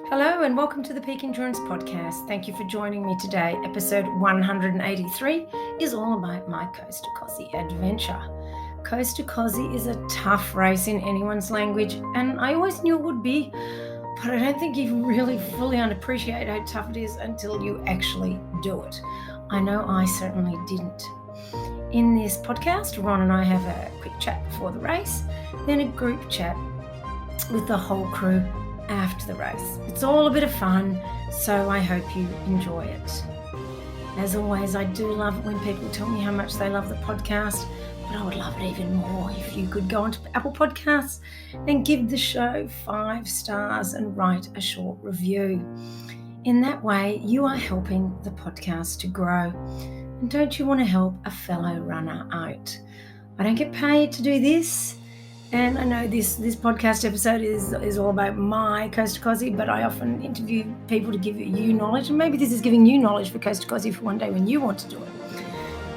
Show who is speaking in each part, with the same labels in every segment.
Speaker 1: Hello and welcome to the Peak Endurance Podcast. Thank you for joining me today. Episode 183 is all about my Coast to Kosci adventure. Coast to Kosci is a tough race in anyone's language, and I always knew it would be, but I don't think you really fully appreciate how tough it is until you actually do it. I know I certainly didn't. In this podcast, Ron and I have a quick chat before the race, then a group chat with the whole crew after the race. It's all a bit of fun, so I hope you enjoy it. As always, I do love it when people tell me how much they love the podcast, but I would love it even more if you could go onto Apple Podcasts and give the show 5 stars and write a short review. In that way, you are helping the podcast to grow. And don't you want to help a fellow runner out? I don't get paid to do this. And I know this podcast episode is all about my Coast to Kosci, but I often interview people to give you knowledge. And maybe this is giving you knowledge for Coast to Kosci for one day when you want to do it.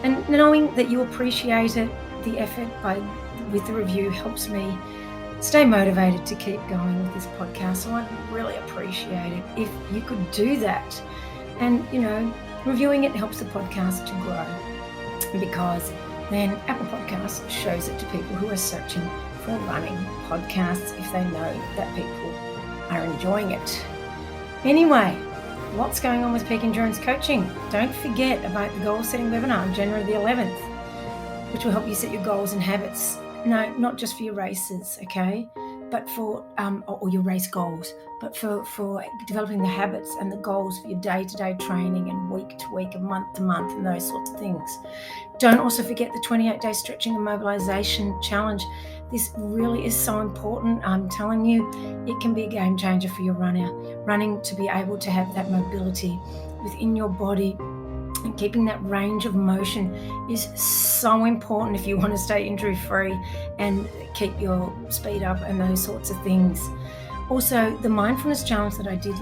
Speaker 1: And knowing that you appreciate it, the effort with the review helps me stay motivated to keep going with this podcast. So I'd really appreciate it if you could do that. And, reviewing it helps the podcast to grow, because then Apple Podcasts shows it to people who are searching for running podcasts if they know that people are enjoying it. Anyway, what's going on with Peak Endurance Coaching? Don't forget about the goal setting webinar on January the 11th, which will help you set your goals and habits. No, not just for your races, okay? But for, or your race goals, but for developing the habits and the goals for your day-to-day training and week-to-week and month-to-month and those sorts of things. Don't also forget the 28-day stretching and mobilization challenge. This really is so important. I'm telling you, it can be a game changer for your running to be able to have that mobility within your body. And keeping that range of motion is so important if you want to stay injury-free and keep your speed up and those sorts of things. Also, the mindfulness challenge that I did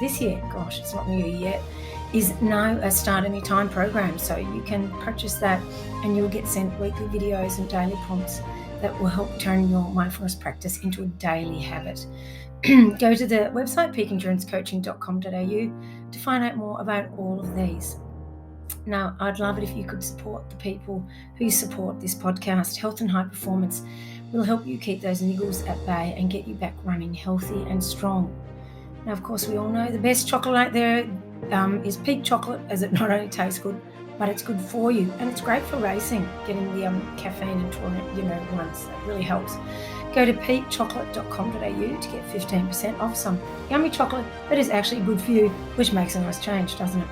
Speaker 1: this year, gosh, it's not new yet, is now a Start Anytime program. So you can purchase that and you'll get sent weekly videos and daily prompts that will help turn your mindfulness practice into a daily habit. Go to the website peakendurancecoaching.com.au to find out more about all of these. Now, I'd love it if you could support the people who support this podcast. Health and High Performance will help you keep those niggles at bay and get you back running healthy and strong. Now, of course, we all know the best chocolate out there is Peak chocolate, as it not only tastes good, but it's good for you, and it's great for racing, getting the caffeine and ones. That really helps. Go to peakchocolate.com.au to get 15% off some yummy chocolate that is actually good for you, which makes a nice change, doesn't it?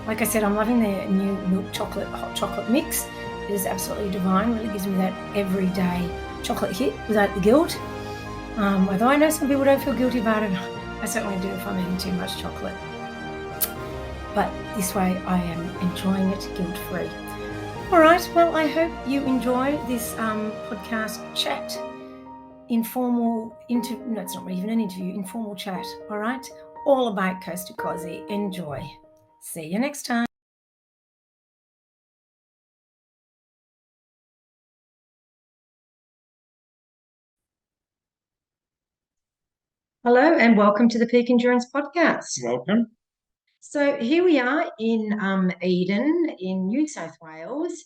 Speaker 1: Like I said, I'm loving their new milk chocolate, hot chocolate mix. It is absolutely divine. Really gives me that everyday chocolate hit without the guilt. Although I know some people don't feel guilty about it, I certainly do if I'm eating too much chocolate. But this way I am enjoying it guilt-free. All right, well, I hope you enjoy this podcast chat. Informal chat, all right? All about Coast to Kosci. Enjoy. See you next time. Hello and welcome to the Peak Endurance Podcast.
Speaker 2: Welcome.
Speaker 1: So here we are in Eden in New South Wales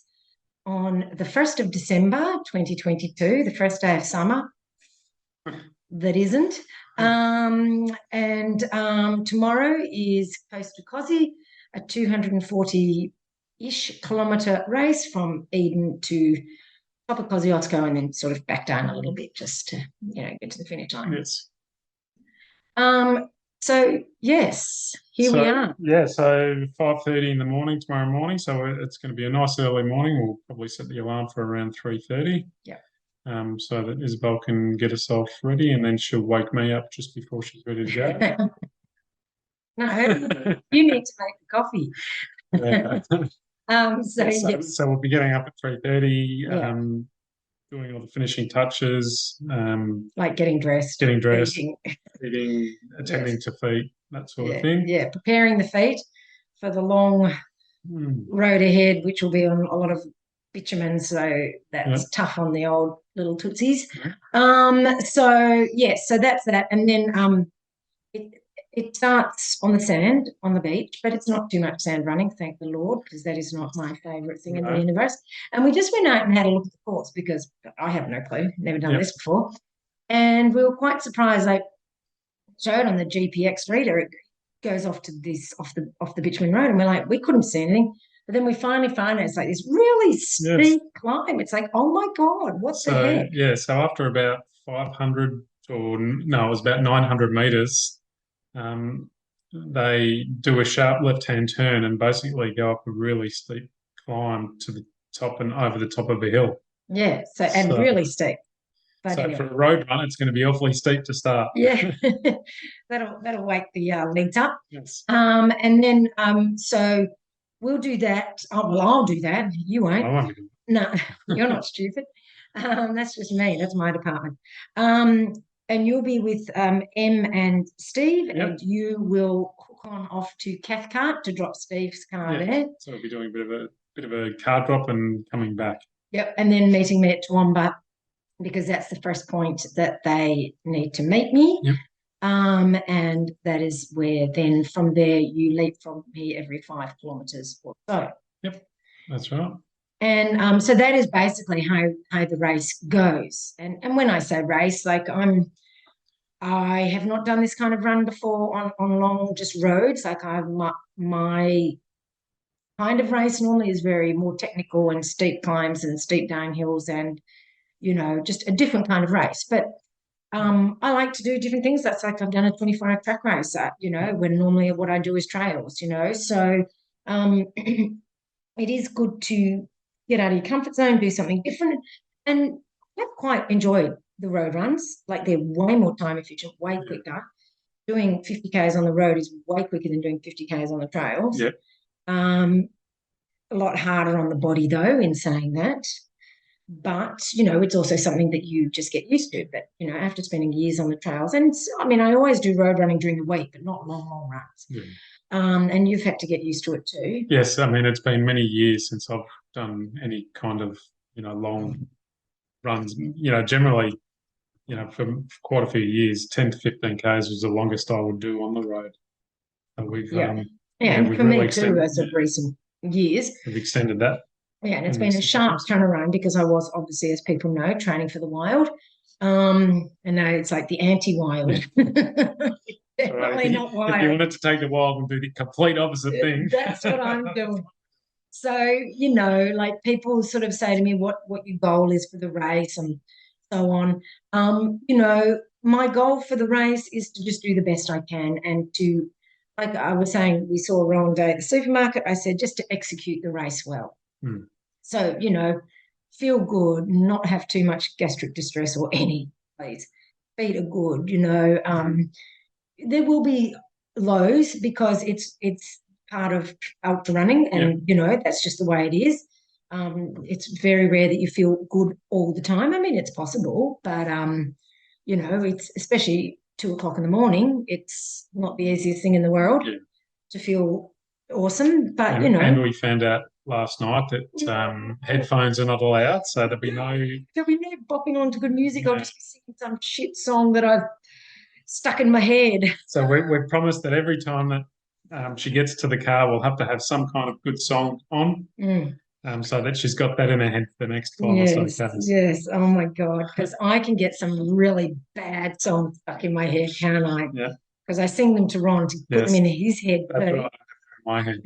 Speaker 1: on the 1st of December 2022, the first day of summer. That isn't. Tomorrow is Coast to Kosci, a 240-ish kilometre race from Eden to top of Kosciuszko and then sort of back down a little bit just to, get to the finish line.
Speaker 2: Yes.
Speaker 1: Here we are.
Speaker 2: Yeah, so 5:30 in the morning tomorrow morning. So it's going to be a nice early morning. We'll probably set the alarm for around 3:30.
Speaker 1: Yeah.
Speaker 2: So that Isabel can get herself ready, and then she'll wake me up just before she's ready to go.
Speaker 1: No, you need to make the coffee.
Speaker 2: Yeah. So we'll be getting up at 3:30.
Speaker 1: Yeah.
Speaker 2: Doing all the finishing touches,
Speaker 1: like getting dressed,
Speaker 2: eating, attending to feet, that sort of thing.
Speaker 1: Yeah, preparing the feet for the long road ahead, which will be on a lot of bitumen, so that's tough on the old little tootsies. So that's that, and then It starts on the sand, on the beach, but it's not too much sand running, thank the Lord, because that is not my favourite thing in the universe. And we just went out and had a look at the course because I have no clue, never done this before. And we were quite surprised. They showed on the GPX reader, it goes off to this off the bitumen road, and we're like, we couldn't see anything. But then we finally find it's like this really steep climb. It's like, oh my God, what the heck?
Speaker 2: Yeah, so after about 500 or no, it was about 900 meters, they do a sharp left-hand turn and basically go up a really steep climb to the top and over the top of a hill.
Speaker 1: Yeah, and really steep.
Speaker 2: But so anyway, for a road run, it's going to be awfully steep to start.
Speaker 1: Yeah, that'll wake the legs up.
Speaker 2: Yes.
Speaker 1: And then so we'll do that. Oh, well, I'll do that. You won't.
Speaker 2: I won't.
Speaker 1: No, you're not stupid. That's just me. That's my department. And you'll be with Em and Steve, and you will hook on off to Cathcart to drop Steve's car there.
Speaker 2: So we'll be doing a bit of a car drop and coming back.
Speaker 1: Yep, and then meeting me at Toowoomba, because that's the first point that they need to meet me.
Speaker 2: Yep.
Speaker 1: And that is where then from there you leap from me every 5 kilometres or so.
Speaker 2: Yep, that's right.
Speaker 1: And so that is basically how the race goes. And when I say race, like I have not done this kind of run before on long just roads. Like my kind of race normally is very more technical and steep climbs and steep downhills and, you know, just a different kind of race. But I like to do different things. That's like I've done a 24-hour track race, you know, when normally what I do is trails, you know. So it is good to get out of your comfort zone, do something different. And I've quite enjoyed the road runs. Like they're way more time efficient, way quicker. Doing 50Ks on the road is way quicker than doing 50Ks on the trails.
Speaker 2: Yep.
Speaker 1: A lot harder on the body, though, in saying that. But, you know, it's also something that you just get used to. But, you know, after spending years on the trails, and I mean, I always do road running during the week, but not long runs.
Speaker 2: Yeah.
Speaker 1: And you've had to get used to it too.
Speaker 2: Yes, I mean, it's been many years since I've done any kind of, you know, long runs. You know, generally, you know, for quite a few years, 10 to 15 Ks was the longest I would do on the road. And we've,
Speaker 1: and for me too, as of recent years.
Speaker 2: We've extended that.
Speaker 1: Yeah, and it's been a sharp turnaround because I was obviously, as people know, training for the wild. And now it's like the anti-wild. Definitely not wild.
Speaker 2: If you wanted to take the wild and do the complete opposite thing.
Speaker 1: That's what I'm doing. So, you know, like people sort of say to me what your goal is for the race and so on. You know, my goal for the race is to just do the best I can and to, like I was saying, we saw Rowan Day at the supermarket. I said just to execute the race well. So, you know, feel good, not have too much gastric distress or any, please. Feet are good, you know. There will be lows because it's part of ultra running and, you know, that's just the way it is. It's very rare that you feel good all the time. I mean, it's possible, but, you know, it's especially 2 o'clock in the morning, it's not the easiest thing in the world to feel awesome, but, you know.
Speaker 2: And we found out last night that headphones are not allowed, so there'll be no
Speaker 1: bopping on to good music. I'll just be singing some shit song that I've stuck in my head. So
Speaker 2: we've promised that every time that she gets to the car, we'll have to have some kind of good song on, so that she's got that in her head for the next 5 or so days. Yes,
Speaker 1: oh my God, because I can get some really bad songs stuck in my head, can't I?
Speaker 2: Yeah.
Speaker 1: Because I sing them to Ron to put them in his head too.
Speaker 2: That's right. My head.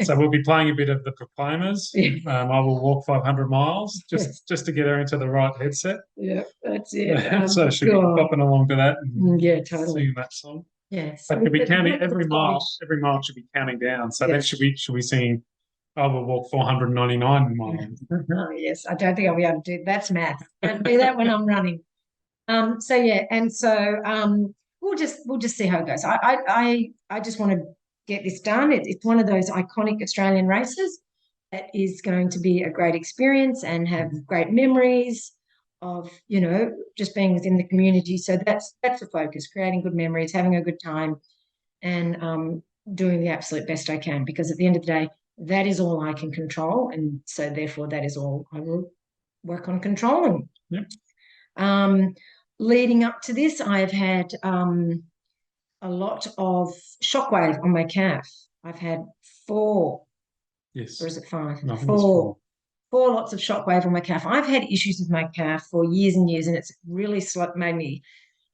Speaker 2: So we'll be playing a bit of the Proclaimers. I will walk 500 miles just to get her into the right headset.
Speaker 1: Yeah, that's it.
Speaker 2: So she'll be popping along to that. And
Speaker 1: totally.
Speaker 2: Singing that song.
Speaker 1: Yes.
Speaker 2: But she'll be counting every mile. Every mile should be counting down. So then she'll be singing, I will walk 499 miles.
Speaker 1: Oh, yes. I don't think I'll be able to do that's math. Don't do that when I'm running. We'll just see how it goes. I just want to get this done. It's one of those iconic Australian races that is going to be a great experience and have great memories of, you know, just being within the community. So that's the focus, creating good memories, having a good time and doing the absolute best I can, because at the end of the day, that is all I can control. And so therefore that is all I will work on controlling.
Speaker 2: Yep.
Speaker 1: Leading up to this, I've had a lot of shockwave on my calf. I've had 4,
Speaker 2: Yes.
Speaker 1: or is it 5?
Speaker 2: No, I think
Speaker 1: 4.
Speaker 2: it's 4.
Speaker 1: 4 lots of shockwave on my calf. I've had issues with my calf for years and years, and it's really made me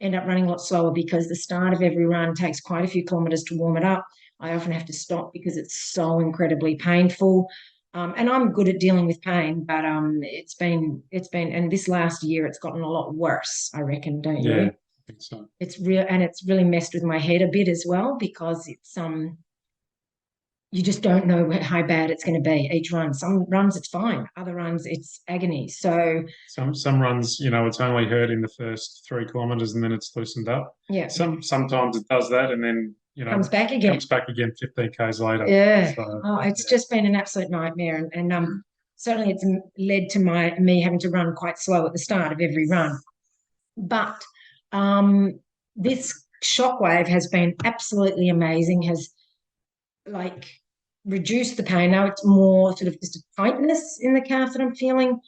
Speaker 1: end up running a lot slower because the start of every run takes quite a few kilometres to warm it up. I often have to stop because it's so incredibly painful. And I'm good at dealing with pain, but it's been, and this last year it's gotten a lot worse, I reckon, don't you?
Speaker 2: Yeah, I think so.
Speaker 1: It's real, and it's really messed with my head a bit as well because it's you just don't know how bad it's going to be each run. Some runs it's fine, other runs it's agony. So
Speaker 2: some runs, it's only hurt in the first 3 kilometres and then it's loosened up.
Speaker 1: yeah,
Speaker 2: Sometimes it does that and then
Speaker 1: comes back again.
Speaker 2: 15 k's later.
Speaker 1: Yeah.
Speaker 2: So,
Speaker 1: It's just been an absolute nightmare, and certainly it's led to me having to run quite slow at the start of every run. But this shockwave has been absolutely amazing. Has like reduced the pain. Now it's more sort of just a tightness in the calf that I'm feeling,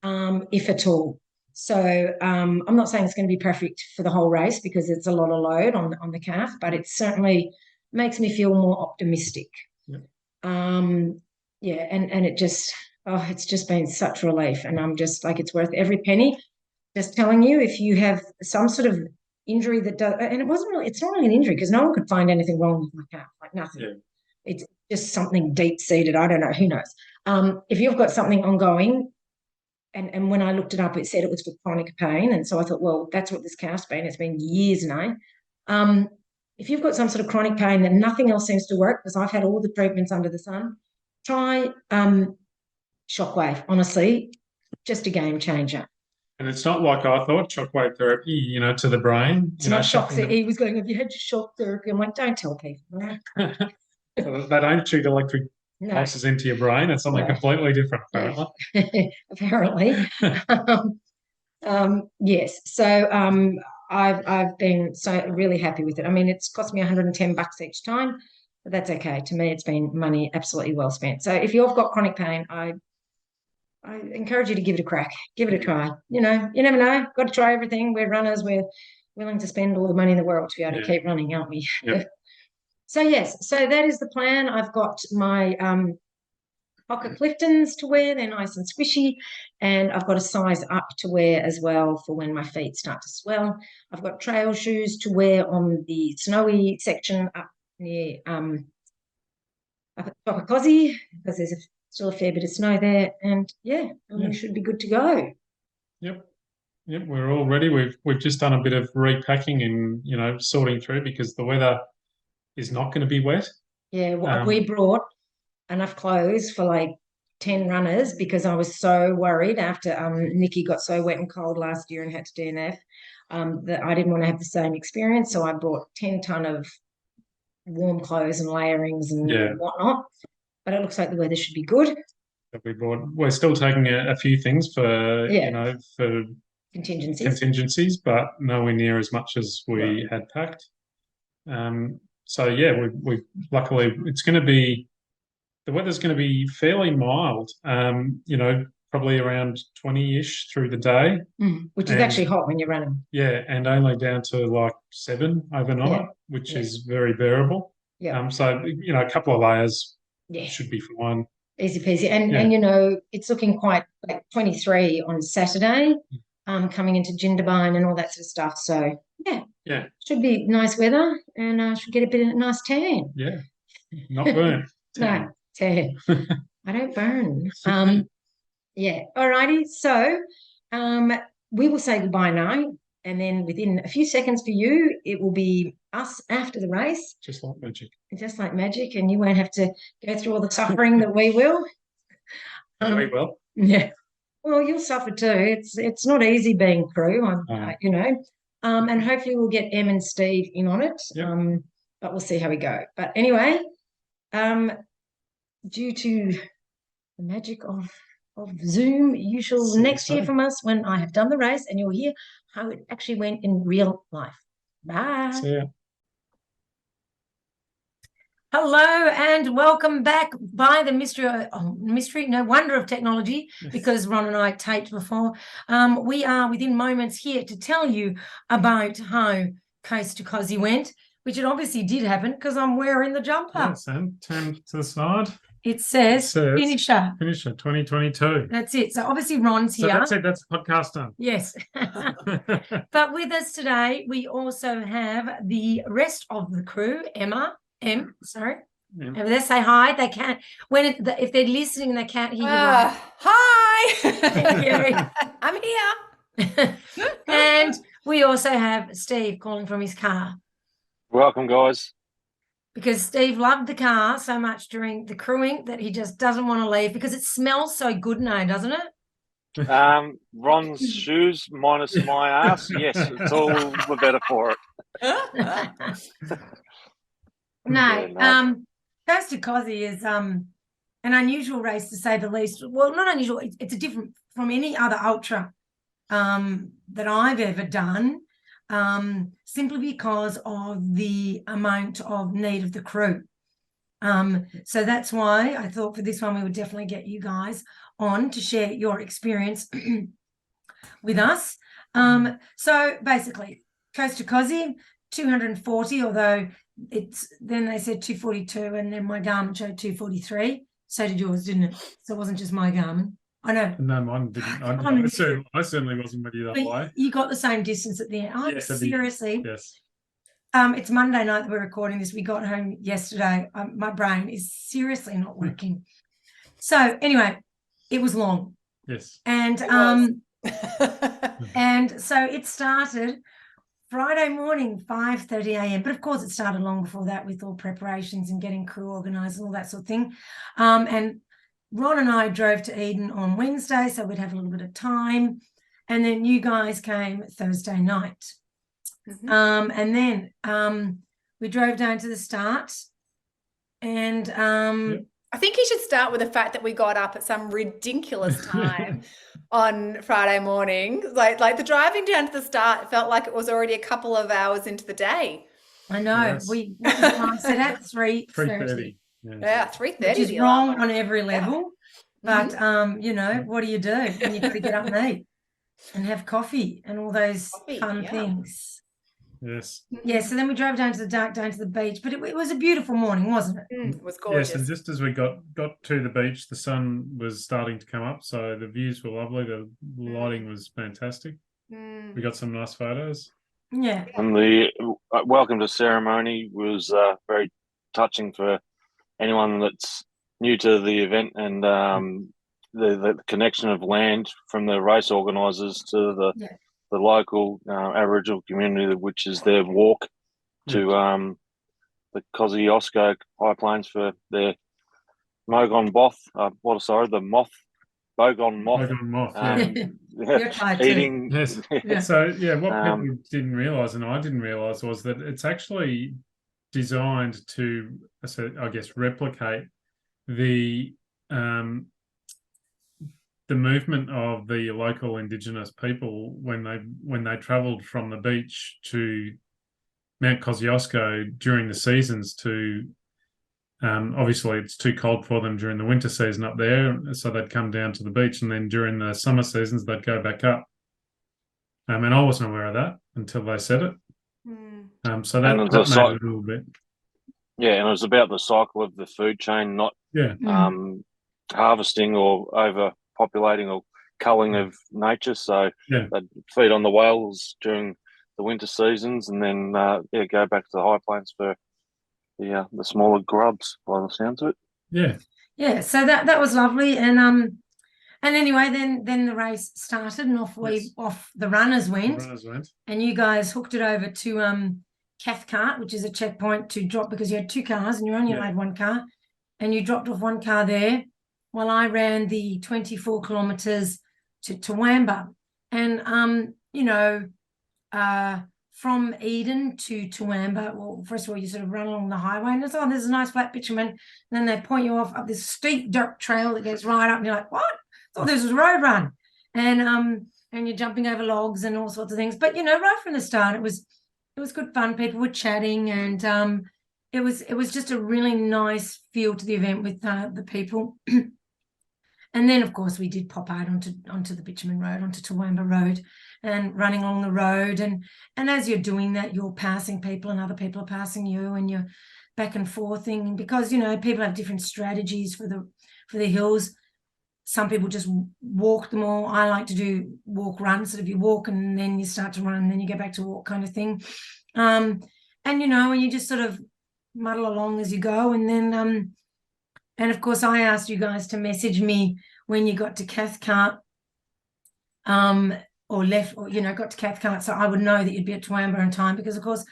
Speaker 1: if at all. So I'm not saying it's going to be perfect for the whole race because it's a lot of load on the calf, but it certainly makes me feel more optimistic.
Speaker 2: Yeah.
Speaker 1: Yeah, and it's just been such relief, and I'm just like, it's worth every penny. Just telling you, if you have some sort of injury that does, and it's not really an injury because no one could find anything wrong with my calf, like nothing.
Speaker 2: Yeah.
Speaker 1: It's just something deep-seated. I don't know, who knows. If you've got something ongoing, and when I looked it up, it said it was for chronic pain. And so I thought, well, that's what this calf's been. It's been years now. If you've got some sort of chronic pain that nothing else seems to work, because I've had all the treatments under the sun, try shockwave. Honestly, just a game changer.
Speaker 2: And it's not like I thought, shockwave therapy, to the brain.
Speaker 1: It's not shock therapy. He was going, have you had shock therapy? I'm like, don't tell people.
Speaker 2: They don't shoot electric pulses into your brain. It's something completely different, apparently.
Speaker 1: Apparently. Yes. So I've been so really happy with it. I mean, it's cost me $110 each time, but that's okay. To me, it's been money absolutely well spent. So if you've got chronic pain, I encourage you to give it a crack. Give it a try. You never know. Got to try everything. We're runners. We're willing to spend all the money in the world to be able to keep running, aren't we?
Speaker 2: Yep.
Speaker 1: So yes, so that is the plan. I've got my pocket Cliftons to wear. They're nice and squishy, and I've got a size up to wear as well for when my feet start to swell. I've got trail shoes to wear on the snowy section up near up at the top of Kosci because there's still a fair bit of snow there, and we should be good to go.
Speaker 2: Yep. Yep, we're all ready. We've just done a bit of repacking and sorting through because the weather is not going to be wet.
Speaker 1: Yeah, we brought enough clothes for like 10 runners because I was so worried after Nikki got so wet and cold last year and had to DNF that I didn't want to have the same experience. So I brought 10 ton of warm clothes and layerings and whatnot. But it looks like the weather should be good.
Speaker 2: We're still taking a few things for for contingencies, but nowhere near as much as we had packed. So yeah, we luckily the weather's going to be fairly mild. Probably around 20-ish through the day,
Speaker 1: which is actually hot when you're running.
Speaker 2: Yeah, and only down to like 7 overnight, which is very bearable.
Speaker 1: Yeah.
Speaker 2: So a couple of layers should be fine.
Speaker 1: Easy peasy, and it's looking quite like 23 on Saturday. Coming into Jindabyne and all that sort of stuff. So should be nice weather, and should get a bit of a nice tan.
Speaker 2: Yeah, not burn.
Speaker 1: No, tan. I don't burn. Alrighty. So, we will say goodbye now, and then within a few seconds for you, it will be us after the race.
Speaker 2: Just like magic.
Speaker 1: Just like magic, and you won't have to go through all the suffering that we will.
Speaker 2: We will.
Speaker 1: Yeah. Well, you'll suffer too. It's not easy being crew, and hopefully we'll get Em and Steve in on it.
Speaker 2: Yep.
Speaker 1: But we'll see how we go. But anyway, due to the magic of Zoom, you shall next hear from us when I have done the race, and you'll hear how it actually went in real life. Bye.
Speaker 2: See ya.
Speaker 1: Hello and welcome back by the wonder of technology, because Ron and I taped before. We are within moments here to tell you about how Coast to Kosci went. which it obviously did happen because I'm wearing the jumper.
Speaker 2: Yes, and turn to the side.
Speaker 1: It says finisher.
Speaker 2: Finisher 2022.
Speaker 1: That's it. So obviously Ron's
Speaker 2: So
Speaker 1: here.
Speaker 2: that's it. That's the podcast done.
Speaker 1: Yes. But with us today, we also have the rest of the crew. Sorry.
Speaker 2: Yeah.
Speaker 1: If they say hi, they can't. If they're listening, they can't hear you.
Speaker 3: Hi.
Speaker 1: Thank you.
Speaker 3: I'm here.
Speaker 1: And we also have Steve calling from his car
Speaker 4: Welcome, guys.
Speaker 1: because Steve loved the car so much during the crewing that he just doesn't want to leave because it smells so good now, doesn't it?
Speaker 4: Ron's shoes minus my ass. Yes, it's all the better for it.
Speaker 1: No. Coast to Kosci is an unusual race to say the least. Well, not unusual. It's a different from any other ultra that I've ever done, simply because of the amount of need of the crew. So that's why I thought for this one we would definitely get you guys on to share your experience with us. So basically, Coast to Kosci, 240, although then they said 242, and then my Garmin showed 243. So did yours, didn't it? So it wasn't just my Garmin. I know.
Speaker 2: No, mine didn't. I certainly wasn't with you that way.
Speaker 1: You got the same distance at the end.
Speaker 2: Yes,
Speaker 1: seriously.
Speaker 2: Yes.
Speaker 1: It's Monday night that we're recording this. We got home yesterday. My brain is seriously not working. So anyway, it was long.
Speaker 2: Yes.
Speaker 1: And and so it started Friday morning, 5:30 a.m. But of course, it started long before that with all preparations and getting crew organised and all that sort of thing. And Ron and I drove to Eden on Wednesday, so we'd have a little bit of time. And then you guys came Thursday night.
Speaker 3: Mm-hmm.
Speaker 1: And then we drove down to the start. And
Speaker 3: I think you should start with the fact that we got up at some ridiculous time on Friday morning. Like the driving down to the start felt like it was already a couple of hours into the day.
Speaker 1: I know.
Speaker 2: Yes.
Speaker 1: We set at 3:30.
Speaker 3: Yeah, 3:30.
Speaker 1: Which is wrong on every level.
Speaker 3: Yeah.
Speaker 1: But you know, what do you do when you've got to get up and eat and have coffee and all those fun things?
Speaker 2: Yes.
Speaker 1: Yeah, so then we drove down to the beach, but it was a beautiful morning, wasn't it?
Speaker 3: It was gorgeous.
Speaker 2: Yes, and just as we got to the beach, the sun was starting to come up, so the views were lovely. The lighting was fantastic. We got some nice photos.
Speaker 1: Yeah.
Speaker 4: And the welcome to ceremony was very touching for anyone that's new to the event, and the connection of land from the race organisers to the local Aboriginal community, which is their walk to the Kosciuszko High Plains for their Bogon moth. Eating.
Speaker 2: Yes.
Speaker 1: Yeah.
Speaker 2: So what people didn't realise, and I didn't realise, was that it's actually designed to, I guess, replicate the movement of the local Indigenous people when they travelled from the beach to Mount Kosciuszko during the seasons to obviously it's too cold for them during the winter season up there, so they'd come down to the beach, and then during the summer seasons they'd go back up. And I wasn't aware of that until they said it. So that made it a little bit.
Speaker 4: Yeah, and it was about the cycle of the food chain, not harvesting or overpopulating or culling of nature. So they'd feed on the whales during the winter seasons, and then go back to the high plains for the smaller grubs, by the sounds of it.
Speaker 1: Yeah. So that was lovely, and anyway, then the race started, and off the runners went. And you guys hooked it over to Cathcart, which is a checkpoint to drop, because you had two cars and you only had one car, and you dropped off one car there while I ran the 24 kilometres to Toowoomba. And from Eden to Toowoomba, well, first of all, you sort of run along the highway, and there's a nice flat bitumen, and then they point you off up this steep dirt trail that goes right up, and you're like, what? I thought this was a road run. And you're jumping over logs and all sorts of things. But right from the start, it was good fun. People were chatting, and it was just a really nice feel to the event with the people. And then, of course, we did pop out onto the bitumen road, onto Toowoomba Road, and running along the road. And as you're doing that, you're passing people and other people are passing you, and you're back and forthing, because, you know, people have different strategies for the hills. Some people just walk them all. I like to do walk-run, sort of you walk and then you start to run and then you get back to walk kind of thing. And, you know, and you just sort of muddle along as you go. And then, and of course, I asked you guys to message me when you got to Cathcart, or left, or, you know, got to Cathcart, so I would know that you'd be at Toowoomba in time, because, of course,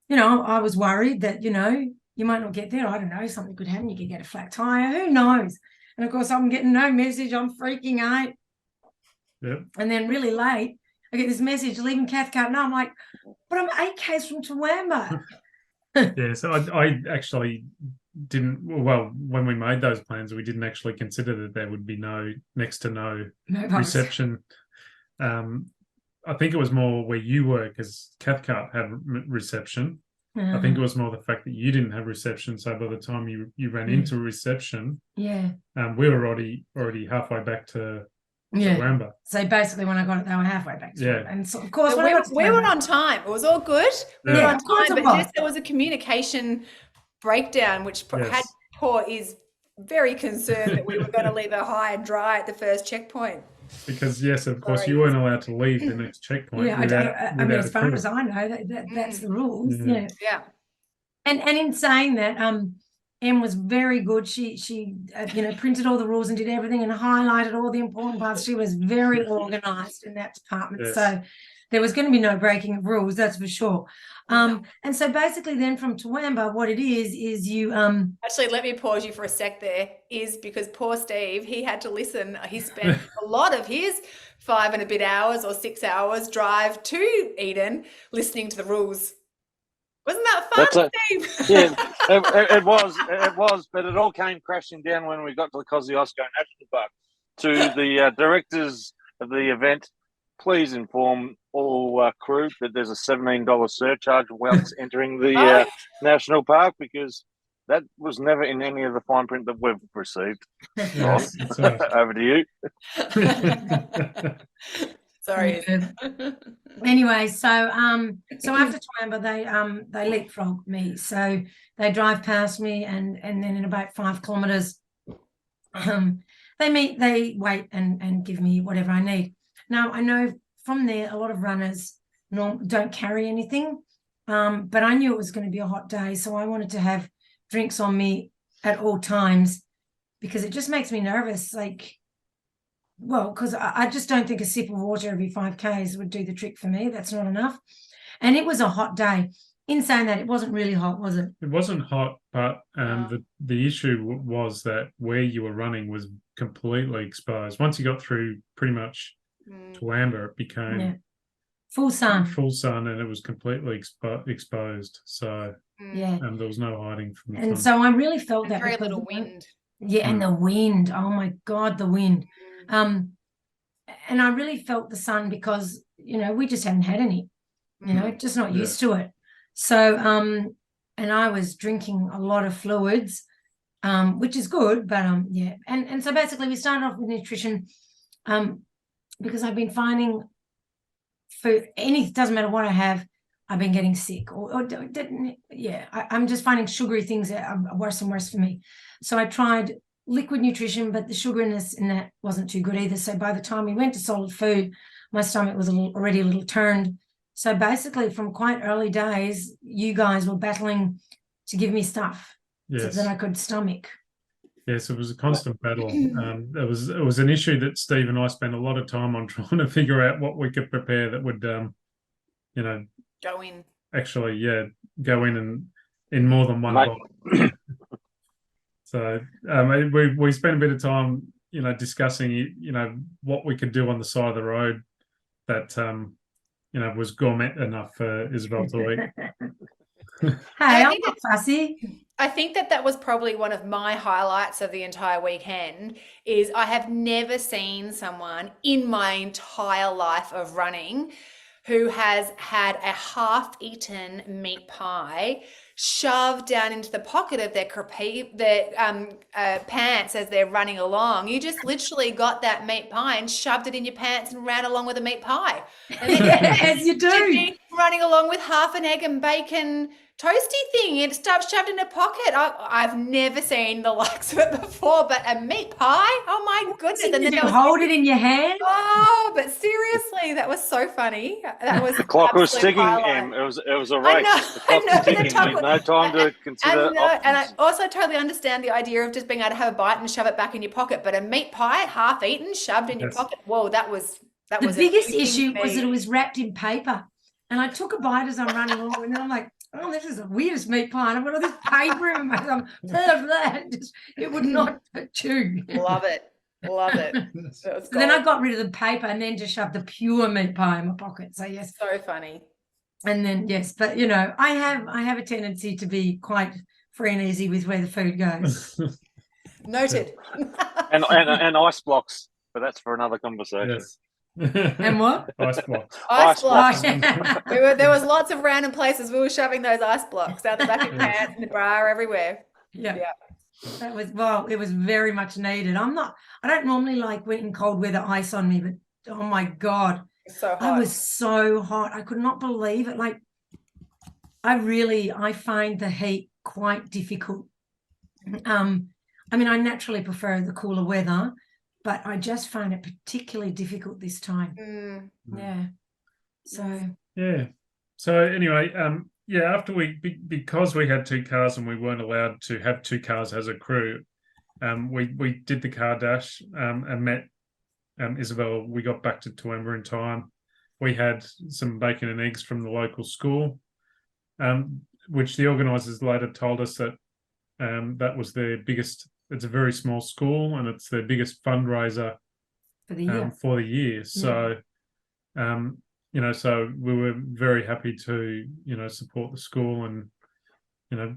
Speaker 1: you know, I was worried that, you know, you might not get there. I don't know, something could happen. You could get a flat tire. Who knows? And of course, I'm getting no message. I'm freaking out.
Speaker 2: Yep.
Speaker 1: And then really late, I get this message leaving Cathcart. And I'm like, but I'm 8 k's from Toowoomba.
Speaker 2: Yeah, so I actually didn't. Well, when we made those plans, we didn't actually consider that there would be next to no reception. I think it was more where you were, because Cathcart had reception. I think it was more the fact that you didn't have reception. So by the time you ran into reception, we were already halfway back to Toowoomba.
Speaker 1: So basically, when I got it, they were halfway back to it. And so, of course,
Speaker 3: so we were on time. It was all good. We were on time, but just there was a communication breakdown, which had Paul is very concerned that we were going to leave her high and dry at the first checkpoint.
Speaker 2: Because yes, of course, you weren't allowed to leave the next checkpoint.
Speaker 1: Yeah, I mean, as far as I know, that's the rules. Yeah. And in saying that, Em was very good. She you know, printed all the rules and did everything and highlighted all the important parts. She was very organised in that department. Yes. So there was going to be no breaking of rules, that's for sure. And so basically then from Toowoomba, what it is you
Speaker 3: actually, let me pause you for a sec there, is because poor Steve, he had to listen. He spent a lot of his 5 and a bit hours or 6 hours drive to Eden listening to the rules. Wasn't that fun, Steve?
Speaker 4: Yeah, it was, but it all came crashing down when we got to the Kosciuszko National Park. To the directors of the event, please inform all crew that there's a $17 surcharge whilst entering the national park, because that was never in any of the fine print that we've received.
Speaker 2: Yes,
Speaker 4: over to you.
Speaker 3: Sorry.
Speaker 1: Anyway, so after Toowoomba, they leapfrogged me. So they drive past me, and then in about 5 kilometres, they wait and give me whatever I need. Now, I know from there a lot of runners don't carry anything, but I knew it was going to be a hot day, so I wanted to have drinks on me at all times, because it just makes me nervous. Like, well, because I just don't think a sip of water every 5 k's would do the trick for me. That's not enough. And it was a hot day. In saying that, it wasn't really hot, was it?
Speaker 2: It wasn't hot, but the issue was that where you were running was completely exposed. Once you got through pretty much Toowoomba, it became
Speaker 1: full sun,
Speaker 2: and it was completely exposed. So there was no hiding from the sun.
Speaker 1: So I really felt that
Speaker 3: very little wind.
Speaker 1: Yeah, and the wind. Oh my God, the wind. And I really felt the sun, because, you know, we just haven't had any, you know, just not used to it. So, and I was drinking a lot of fluids, which is good, but and so basically we started off with nutrition, because I've been finding doesn't matter what I have, I've been getting sick, I'm just finding sugary things that are worse and worse for me. So I tried liquid nutrition, but the sugariness in that wasn't too good either. So by the time we went to solid food, my stomach was already a little turned. So basically, from quite early days, you guys were battling to give me stuff so that I could stomach.
Speaker 2: Yes, it was a constant battle. It was an issue that Steve and I spent a lot of time on trying to figure out what we could prepare that would, you know,
Speaker 3: go in.
Speaker 2: Actually, go in and in more than one bowl. So we spent a bit of time, you know, discussing, you know, what we could do on the side of the road that, you know, was gourmet enough for Isabel to eat.
Speaker 1: Hey, I'm not fussy.
Speaker 3: I think that was probably one of my highlights of the entire weekend. Is I have never seen someone in my entire life of running who has had a half-eaten meat pie shoved down into the pocket of their pants as they're running along. You just literally got that meat pie and shoved it in your pants and ran along with a meat pie. And then
Speaker 1: Yes, you do.
Speaker 3: running along with half an egg and bacon toasty thing and stuff shoved in a pocket. I've never seen the likes of it before, but a meat pie? Oh my goodness.
Speaker 1: And then you hold it in your hand.
Speaker 3: Oh, but seriously, that was so funny. That was
Speaker 4: The clock was
Speaker 3: absolute
Speaker 4: ticking,
Speaker 3: highlight.
Speaker 4: Em. It was a race. The
Speaker 3: I
Speaker 4: clock
Speaker 3: know,
Speaker 4: was ticking.
Speaker 3: the time
Speaker 4: No time to consider
Speaker 3: and I
Speaker 4: options.
Speaker 3: also totally understand the idea of just being able to have a bite and shove it back in your pocket, but a meat pie, half eaten, shoved in your
Speaker 2: Yes.
Speaker 3: pocket. Whoa, that was
Speaker 1: The
Speaker 3: a
Speaker 1: biggest
Speaker 3: new thing
Speaker 1: issue
Speaker 3: for
Speaker 1: was that
Speaker 3: me.
Speaker 1: it was wrapped in paper. And I took a bite as I'm running along, and then I'm like, oh, this is the weirdest meat pie. And I've got all this paper in my mouth. It would not chew.
Speaker 3: Love it. Love it.
Speaker 2: Yes.
Speaker 3: That was
Speaker 1: So then I
Speaker 3: gold.
Speaker 1: got rid of the paper and then just shoved the pure meat pie in my pocket. So yes.
Speaker 3: So funny.
Speaker 1: And then yes, but you know, I have a tendency to be quite free and easy with where the food goes.
Speaker 3: Noted.
Speaker 4: And ice blocks, but that's for another conversation.
Speaker 2: Yes.
Speaker 1: And what?
Speaker 2: Ice blocks.
Speaker 3: Ice blocks.
Speaker 1: blocks.
Speaker 3: There was lots of random places we were shoving those ice blocks down the back of your
Speaker 2: Yes.
Speaker 3: pants, in the bra, everywhere.
Speaker 1: Yeah.
Speaker 3: Yeah.
Speaker 1: That was, well, it was very much needed. I don't normally like wet and cold weather ice on me, but oh my God,
Speaker 3: It's so hot.
Speaker 1: I was so hot. I could not believe it. Like, I find the heat quite difficult. I mean, I naturally prefer the cooler weather, but I just find it particularly difficult this time. Yeah. So
Speaker 2: Yeah. So anyway, yeah, after because we had two cars and we weren't allowed to have two cars as a crew, we did the car dash and met Isabel. We got back to Toowoomba in time. We had some bacon and eggs from the local school, which the organisers later told us that that was their biggest. It's a very small school and it's their biggest fundraiser
Speaker 1: for the year.
Speaker 2: for the year. So, you know, so we were very happy to, you know, support the school and, you know,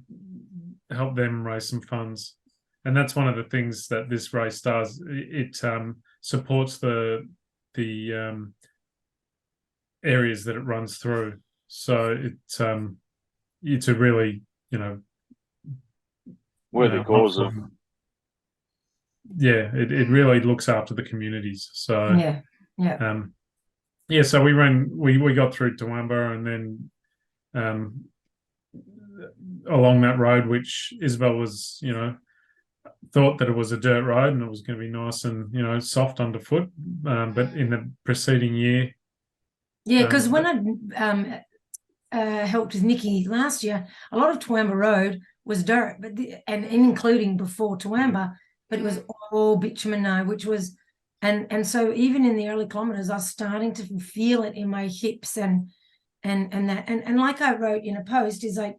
Speaker 2: help them raise some funds. And that's one of the things that this race does. It supports the areas that it runs through. So it's a really, you know,
Speaker 4: Worthy cause of.
Speaker 2: Yeah, it really looks after the communities. So
Speaker 1: yeah.
Speaker 2: So we got through Toowoomba and then along that road, which Isabel was, you know, thought that it was a dirt road and it was going to be nice and, you know, soft underfoot. But in the preceding year.
Speaker 1: Yeah, because when I helped with Nikki last year, a lot of Toowoomba Road was dirt, but and including before Toowoomba, but it was all bitumen now, which was, and so even in the early kilometres, I was starting to feel it in my hips and that, and like I wrote in a post, is like,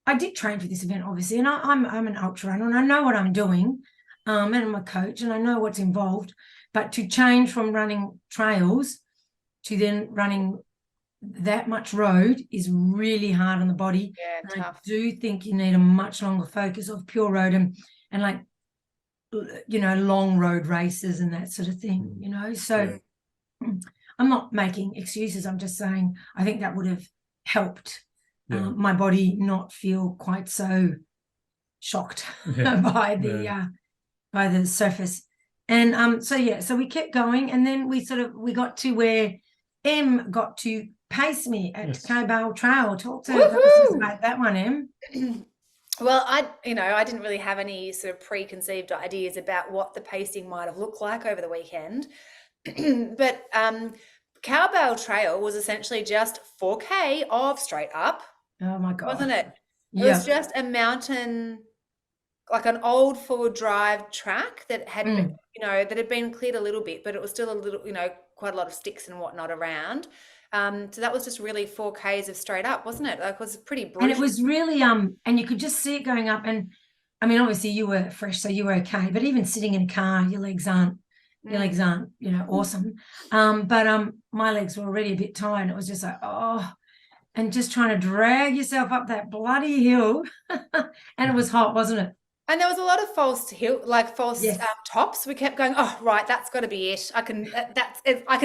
Speaker 1: I did train for this event, obviously, and I'm an ultra runner and I know what I'm doing, and I'm a coach and I know what's involved, but to change from running trails to then running that much road is really hard on the body.
Speaker 3: Yeah, tough.
Speaker 1: I do think you need a much longer focus of pure road and like, you know, long road races and that sort of thing, you know. So I'm not making excuses. I'm just saying I think that would have helped my body not feel quite so shocked by the surface. And so we kept going, and then we got to where Em got to pace me at Cobale Trail. Talk to us about that one, Em.
Speaker 3: Well, I didn't really have any sort of preconceived ideas about what the pacing might have looked like over the weekend. But Cowbell Trail was essentially just 4K of straight up.
Speaker 1: Oh my God.
Speaker 3: Wasn't it? It
Speaker 1: Yeah.
Speaker 3: was just a mountain, like an old forward drive track that had been, that had been cleared a little bit, but it was still a little, quite a lot of sticks and whatnot around. So that was just really 4Ks of straight up, wasn't it? Like, it was pretty brutal.
Speaker 1: And it was really, and you could just see it going up. And I mean, obviously you were fresh, so you were okay. But even sitting in a car, your legs aren't, awesome. But my legs were already a bit tired. It was just like, and just trying to drag yourself up that bloody hill. And it was hot, wasn't it?
Speaker 3: And there was a lot of false
Speaker 1: Yes.
Speaker 3: tops. We kept going, oh, right, that's got to be it. I can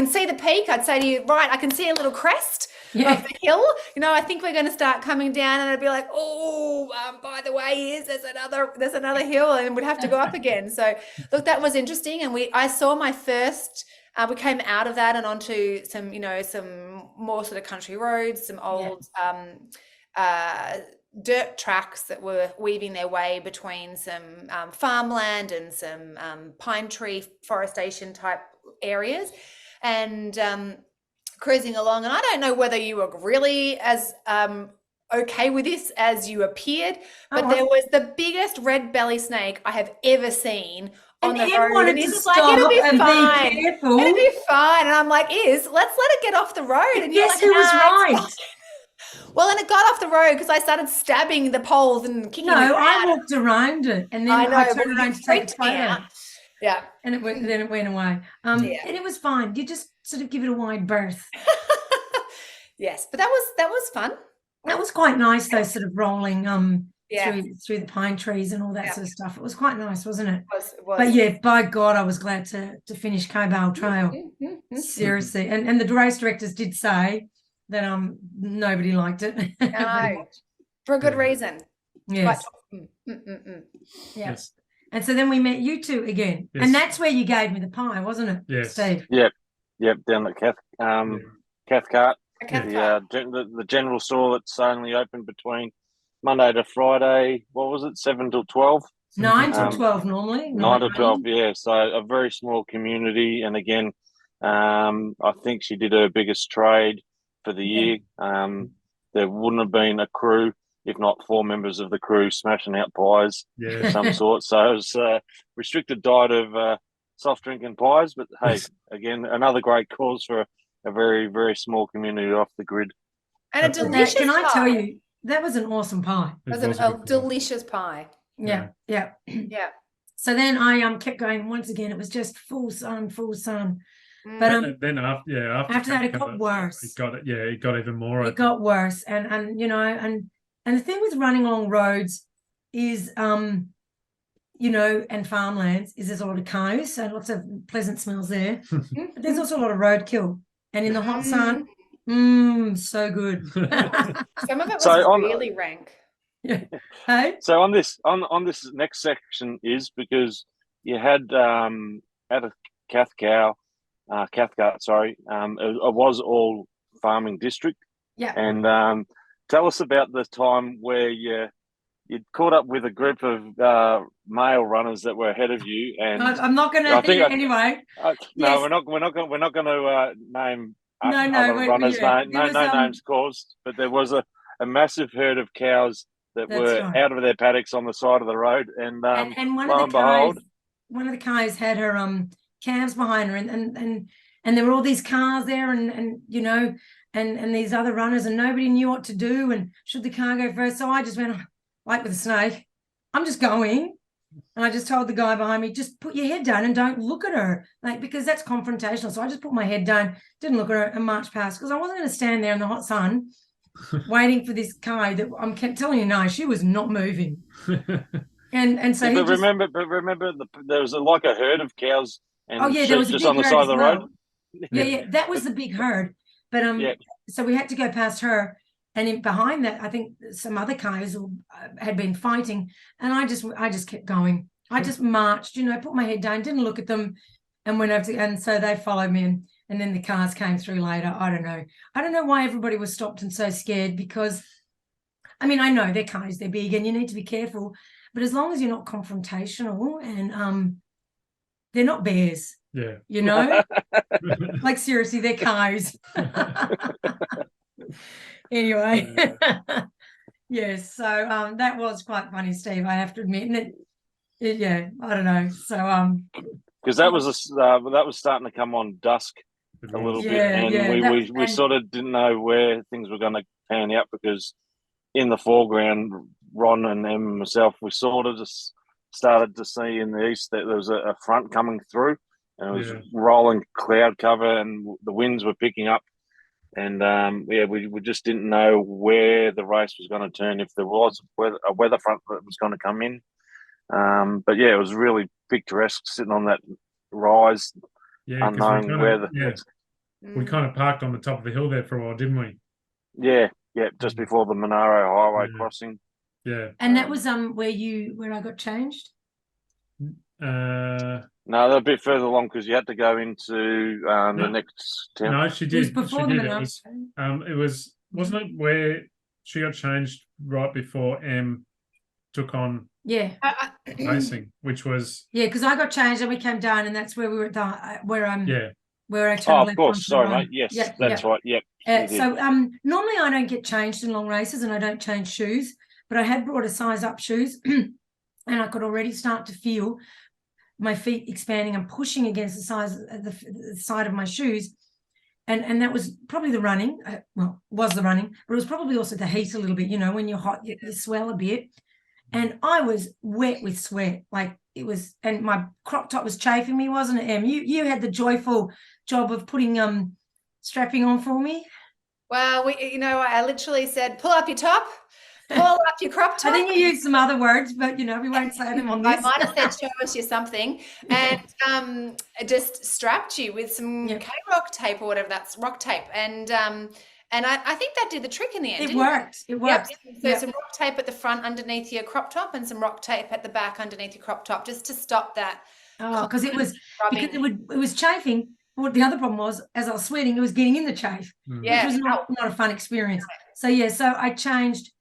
Speaker 3: see the peak. I'd say to you, right, I can see a little crest of the hill. I think we're going to start coming down, and I'd be like, oh, by the way, there's another hill, and we'd have to go up again. So look, that was interesting. And I saw my first. We came out of that and onto some, some more sort of country roads, some old dirt tracks that were weaving their way between some farmland and some pine tree forestation type areas, and cruising along. And I don't know whether you were really as okay with this as you appeared, but there was the biggest red belly snake I have ever seen on the road. And he's like, it'll be fine. It'll be fine. And I'm like, let's let it get off the road. And
Speaker 1: guess who was right?
Speaker 3: Well, and it got off the road because I started stabbing the poles and kicking it out.
Speaker 1: I walked around it, and then I turned around to take a photo.
Speaker 3: Yeah.
Speaker 1: And then it went away. And it was fine. You just sort of give it a wide berth.
Speaker 3: Yes, but that was fun.
Speaker 1: That was quite nice, though, sort of rolling through the pine trees and all that sort of stuff. It was quite nice, wasn't it?
Speaker 3: It was.
Speaker 1: But yeah, by God, I was glad to finish Cobale Trail. Seriously. And the race directors did say that nobody liked it.
Speaker 3: No, for a good reason.
Speaker 1: Yes. Yes. And so then we met you two again. Yes. And that's where you gave me the pie, wasn't it,
Speaker 2: yes.
Speaker 1: Steve?
Speaker 4: Yep, down at Cathcart. The general store that's only open between Monday to Friday. What was it, 7 till 12?
Speaker 1: 9 till 12 normally.
Speaker 4: 9 to 12, yeah. So a very small community. And again, I think she did her biggest trade for the year. There wouldn't have been a crew, if not 4 members of the crew, smashing out pies of some sort. So it was a restricted diet of soft drink and pies. But hey, again, another great cause for a very, very small community off the grid.
Speaker 3: And a delicious
Speaker 1: pie. Can I tell you, that was an awesome pie.
Speaker 3: It was a delicious pie.
Speaker 1: Yeah. So then I kept going. Once again, it was just full sun. But
Speaker 2: then after
Speaker 1: that, it got worse.
Speaker 2: It got even more.
Speaker 1: It got worse, and the thing with running along roads is, and farmlands is there's a lot of cows, so lots of pleasant smells there. But there's also a lot of roadkill, and in the hot sun, so good.
Speaker 3: Some of it was really rank.
Speaker 1: Yeah. Hey.
Speaker 4: So on this next section is because you had at a Cathcart, it was all farming district.
Speaker 1: Yeah.
Speaker 4: And tell us about the time where you'd caught up with a group of male runners that were ahead of you. And
Speaker 1: I'm not going to anyway.
Speaker 4: No, we're not going to name other runners. No names caused. But there was a massive herd of cows that were out of their paddocks on the side of the road, and
Speaker 1: one of the cows had her calves behind her, and there were all these cars there, and these other runners, and nobody knew what to do, and should the car go first? So I just went, like with a snake, I'm just going, and I just told the guy behind me, just put your head down and don't look at her, because that's confrontational. So I just put my head down, didn't look at her, and marched past, because I wasn't going to stand there in the hot sun waiting for this cow that I'm telling you, no, she was not moving. And so
Speaker 4: remember, there was like a herd of cows, and
Speaker 1: there was
Speaker 4: just on the side of the road.
Speaker 1: Yeah, that was the big herd. But so we had to go past her, and behind that, I think some other cows had been fighting, and I just kept going. I just marched, put my head down, didn't look at them, and went over and so they followed me, and then the cars came through later. I don't know why everybody was stopped and so scared, because I know they're cows, they're big, and you need to be careful. But as long as you're not confrontational, and they're not bears, like seriously, they're cows. Anyway, yes. So that was quite funny, Steve, I have to admit. And I don't know. So
Speaker 4: because that was starting to come on dusk a little bit, and we sort of didn't know where things were going to pan out, because in the foreground, Ron and Em and myself, we sort of just started to see in the east that there was a front coming through, and it was rolling cloud cover, and the winds were picking up, and we just didn't know where the race was going to turn, if there was a weather front that was going to come in. But yeah, it was really picturesque sitting on that rise,
Speaker 2: Yeah,
Speaker 4: unknowing where the
Speaker 2: we kind of parked on the top of the hill there for a while, didn't we?
Speaker 4: yeah, just before the Monaro Highway crossing.
Speaker 2: Yeah.
Speaker 1: And that was where I got changed?
Speaker 2: No,
Speaker 4: they're a bit further along because you had to go into the next town.
Speaker 2: No, she did.
Speaker 1: It was before the Monaro.
Speaker 2: It was wasn't it where she got changed right before M took on racing, which was
Speaker 1: because I got changed and we came down, and that's where we were at the where I turned
Speaker 4: Oh,
Speaker 1: left
Speaker 4: of course.
Speaker 1: onto
Speaker 4: Sorry,
Speaker 1: the line.
Speaker 4: mate. Yes, that's right. Yep.
Speaker 1: So normally I don't get changed in long races, and I don't change shoes, but I had brought a size up shoes, and I could already start to feel my feet expanding and pushing against the side of my shoes. And that was probably the running. Was the running, but it was probably also the heat a little bit. When you're hot, you swell a bit. And I was wet with sweat, like it was, and my crop top was chafing me, wasn't it, Em? You had the joyful job of putting strapping on for me.
Speaker 3: Well, I literally said, pull up your top, pull up your crop top.
Speaker 1: I think you used some other words, but we won't say them on this.
Speaker 3: I might have said, show us you something, and just strapped you with some K-Rock tape or whatever, that's rock tape, and I think that did the trick in the end.
Speaker 1: It worked.
Speaker 3: Yep. So some rock tape at the front underneath your crop top, and some rock tape at the back underneath your crop top, just to stop that.
Speaker 1: Oh, because it was chafing. Well, the other problem was, as I was sweating, it was getting in the chafe, which was not a fun experience. So I changed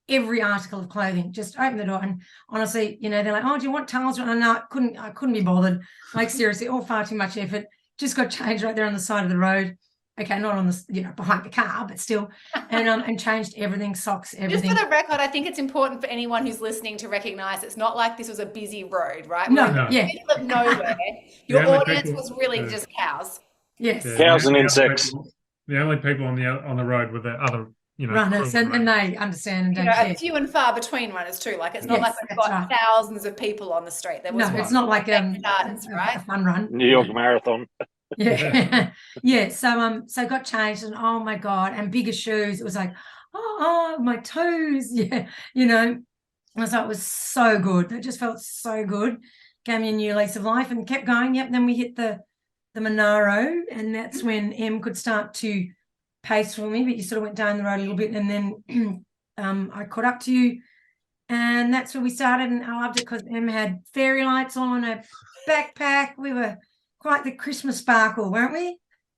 Speaker 1: every article of clothing. Just opened the door, and honestly, they're like, "Oh, do you want towels?" And no, I couldn't be bothered. Like seriously, all far too much effort. Just got changed right there on the side of the road. Okay, not on the behind the car, but still, and changed everything, socks, everything.
Speaker 3: Just for the record, I think it's important for anyone who's listening to recognise it's not like this was a busy road, right?
Speaker 1: No,
Speaker 3: middle of nowhere. Your audience was really just cows.
Speaker 1: Yes,
Speaker 4: cows and insects.
Speaker 2: The only people on the road were the other
Speaker 1: runners, and they understand and don't care.
Speaker 3: Few and far between runners too. Like it's not like we've got thousands of people on the street. There was
Speaker 1: it's not like
Speaker 3: right?
Speaker 1: a fun run.
Speaker 4: New York Marathon.
Speaker 1: So got changed, and oh my god, and bigger shoes. It was like, oh my toes, I thought it was so good. It just felt so good. Gave me a new lease of life, and kept going. Then we hit the Monaro, and that's when Em could start to pace for me, but you sort of went down the road a little bit, and then I caught up to you, and that's where we started. And I loved it because Em had fairy lights on her backpack. We were quite the Christmas sparkle, weren't we?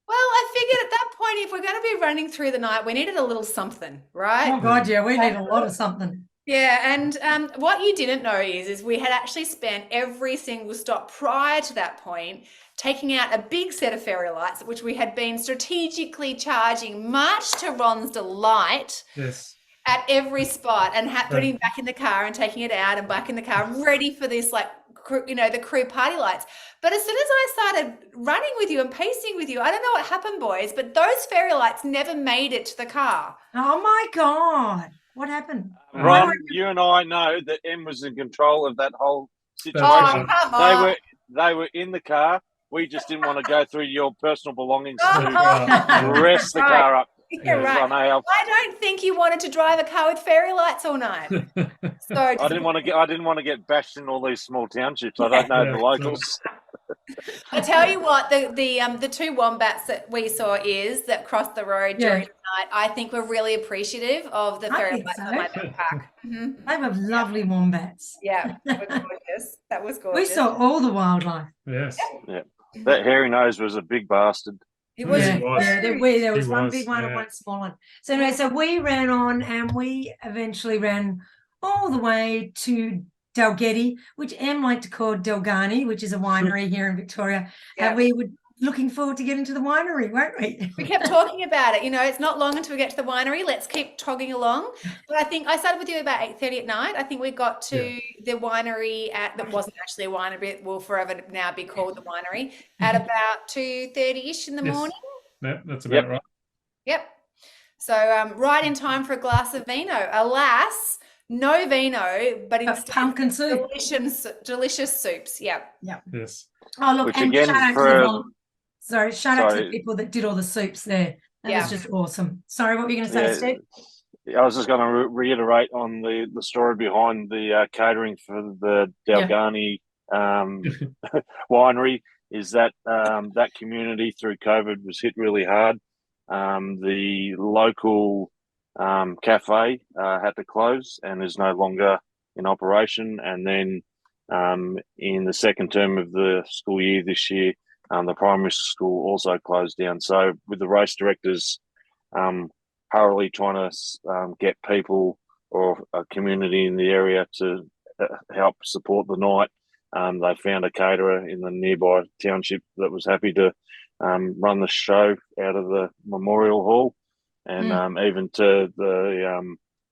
Speaker 3: Well, I figured at that point, if we're going to be running through the night, we needed a little something, right?
Speaker 1: Oh God, yeah, we need a lot of something.
Speaker 3: Yeah, and what you didn't know is we had actually spent every single stop prior to that point taking out a big set of fairy lights, which we had been strategically charging, much to Ron's delight.
Speaker 2: Yes.
Speaker 3: At every spot, and putting it back in the car and taking it out and back in the car, ready for this, like, the crew party lights. But as soon as I started running with you and pacing with you, I don't know what happened, boys, but those fairy lights never made it to the car.
Speaker 1: Oh my God. What happened?
Speaker 4: Ron, you and I know that Em was in control of that whole situation.
Speaker 3: Oh, come on.
Speaker 4: They were in the car. We just didn't want to go through your personal belongings to rest the car up.
Speaker 3: Yeah, right. I don't think you wanted to drive a car with fairy lights all night. So
Speaker 4: I didn't want to get bashed in all these small townships. I don't know the locals.
Speaker 3: I tell you what, the two wombats that we saw that crossed the road during the night, I think were really appreciative of the fairy lights on my backpack. Mm-hmm.
Speaker 1: They were lovely wombats.
Speaker 3: Yeah, that was gorgeous. That was gorgeous.
Speaker 1: We saw all the wildlife.
Speaker 2: Yes.
Speaker 4: Yeah. That hairy nose was a big bastard.
Speaker 3: It was.
Speaker 1: There was one big one and one small one. So anyway, we ran on, and we eventually ran all the way to Dalgety, which Em liked to call Delgani, which is a winery here in Victoria. Yeah. And we were looking forward to getting to the winery, weren't we?
Speaker 3: We kept talking about it. It's not long until we get to the winery. Let's keep togging along. But I think I started with you about 8:30 at night. I think we got to the winery that wasn't actually a winery. It will forever now be called the winery at about 2:30ish in the morning.
Speaker 2: That's about right.
Speaker 3: Yep. So right in time for a glass of vino. Alas, no vino, but instead
Speaker 1: pumpkin soup.
Speaker 3: Delicious soups. Yeah.
Speaker 2: Yes.
Speaker 1: Oh, look,
Speaker 4: which
Speaker 1: and
Speaker 4: again,
Speaker 1: shout out to the people that did all the soups there. That was just awesome. Sorry, what were you going to say, Steve?
Speaker 4: I was just going to reiterate on the story behind the catering for the Dalgany winery. Is that that community through COVID was hit really hard. The local cafe had to close and is no longer in operation. And then in the second term of the school year this year, the primary school also closed down. So with the race directors hurriedly trying to get people or a community in the area to help support the night, they found a caterer in the nearby township that was happy to run the show out of the Memorial Hall. And even to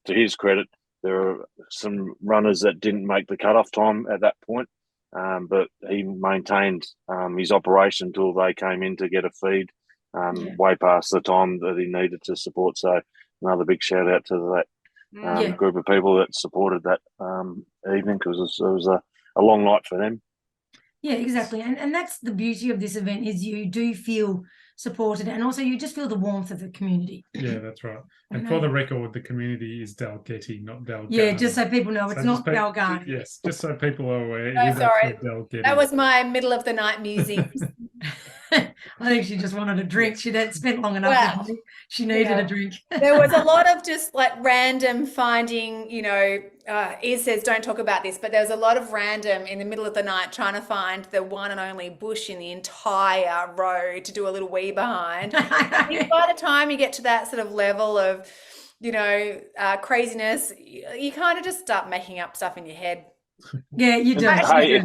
Speaker 4: his credit, there are some runners that didn't make the cutoff time at that point, but he maintained his operation until they came in to get a feed way past the time that he needed to support. So another big shout out to that group of people that supported that evening, because it was a long night for them.
Speaker 1: Yeah, exactly. And that's the beauty of this event, is you do feel supported, and also you just feel the warmth of the community.
Speaker 2: Yeah, that's right. And for the record, the community is Dalgety, not Dalgany.
Speaker 1: Yeah, just so people know, it's not Dalgany.
Speaker 2: Yes, just so people are aware.
Speaker 3: Oh, sorry.
Speaker 2: Dalgety.
Speaker 3: That was my middle of the night musings.
Speaker 1: I think she just wanted a drink. She'd spent long enough with me. She needed a drink.
Speaker 3: There was a lot of just like random finding, Iz says don't talk about this, but there was a lot of random in the middle of the night trying to find the one and only bush in the entire road to do a little wee behind. I think by the time you get to that sort of level of, craziness, you kind of just start making up stuff in your head.
Speaker 1: Yeah, you do.
Speaker 4: Hey,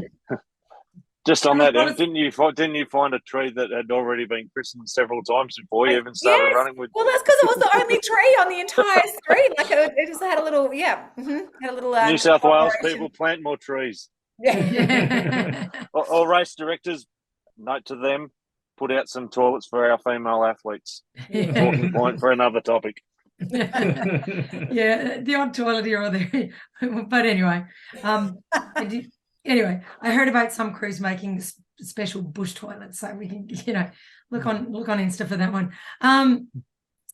Speaker 4: just on that, didn't you find a tree that had already been christened several times before you even started running with?
Speaker 3: Well, that's because it was the only tree on the entire street. Like it just had a little, had a little.
Speaker 4: New South Wales people plant more trees.
Speaker 3: Yeah.
Speaker 4: Or race directors, note to them, put out some toilets for our female athletes. Talking point for another topic.
Speaker 1: Yeah, the odd toilet here or there. But anyway, Anyway, I heard about some crews making special bush toilets, so we can, look on Insta for that one.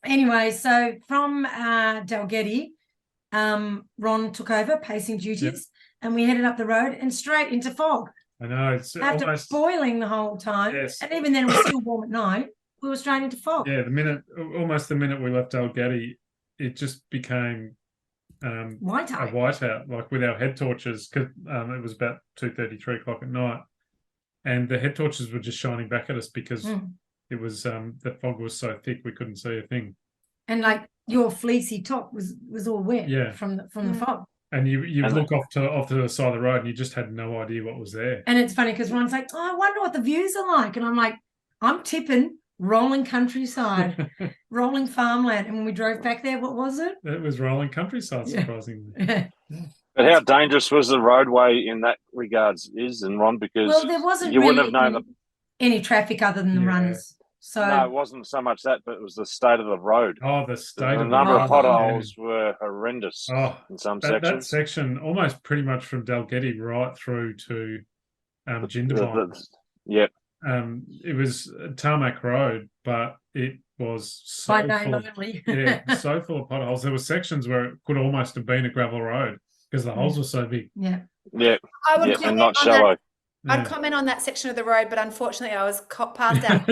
Speaker 1: Anyway, so from Dalgety, Ron took over pacing duties, and we headed up the road and straight into fog.
Speaker 2: I know, it's
Speaker 1: after
Speaker 2: almost
Speaker 1: boiling the whole time, and even then it was still warm at night. We were straight into fog.
Speaker 2: Yeah, almost the minute we left Dalgety, it just became
Speaker 1: whiteout.
Speaker 2: A whiteout, like with our head torches, because it was about 2:30, 3 o'clock at night, and the head torches were just shining back at us because it was the fog was so thick we couldn't see a thing.
Speaker 1: And like your fleecy top was all wet from the fog.
Speaker 2: And you look off to the side of the road and you just had no idea what was there.
Speaker 1: And it's funny because Ron's like, I wonder what the views are like, and I'm like, I'm tipping rolling countryside, rolling farmland. And when we drove back there, what was it?
Speaker 2: It was rolling countryside, surprisingly.
Speaker 4: But how dangerous was the roadway in that regards, and Ron? Because
Speaker 1: there wasn't
Speaker 4: wouldn't have known
Speaker 1: any traffic other than the runners. So
Speaker 4: no, it wasn't so much that, but it was the state of the road.
Speaker 2: Oh, the state of the road.
Speaker 4: The number of potholes were horrendous in some sections.
Speaker 2: That section, almost pretty much from Dalgety right through to Jindabyne. It was a tarmac road, but it was so so full of potholes. There were sections where it could almost have been a gravel road because the holes were so big.
Speaker 3: I would
Speaker 4: and not shallow.
Speaker 3: I'd comment on that section of the road, but unfortunately, I was passed out.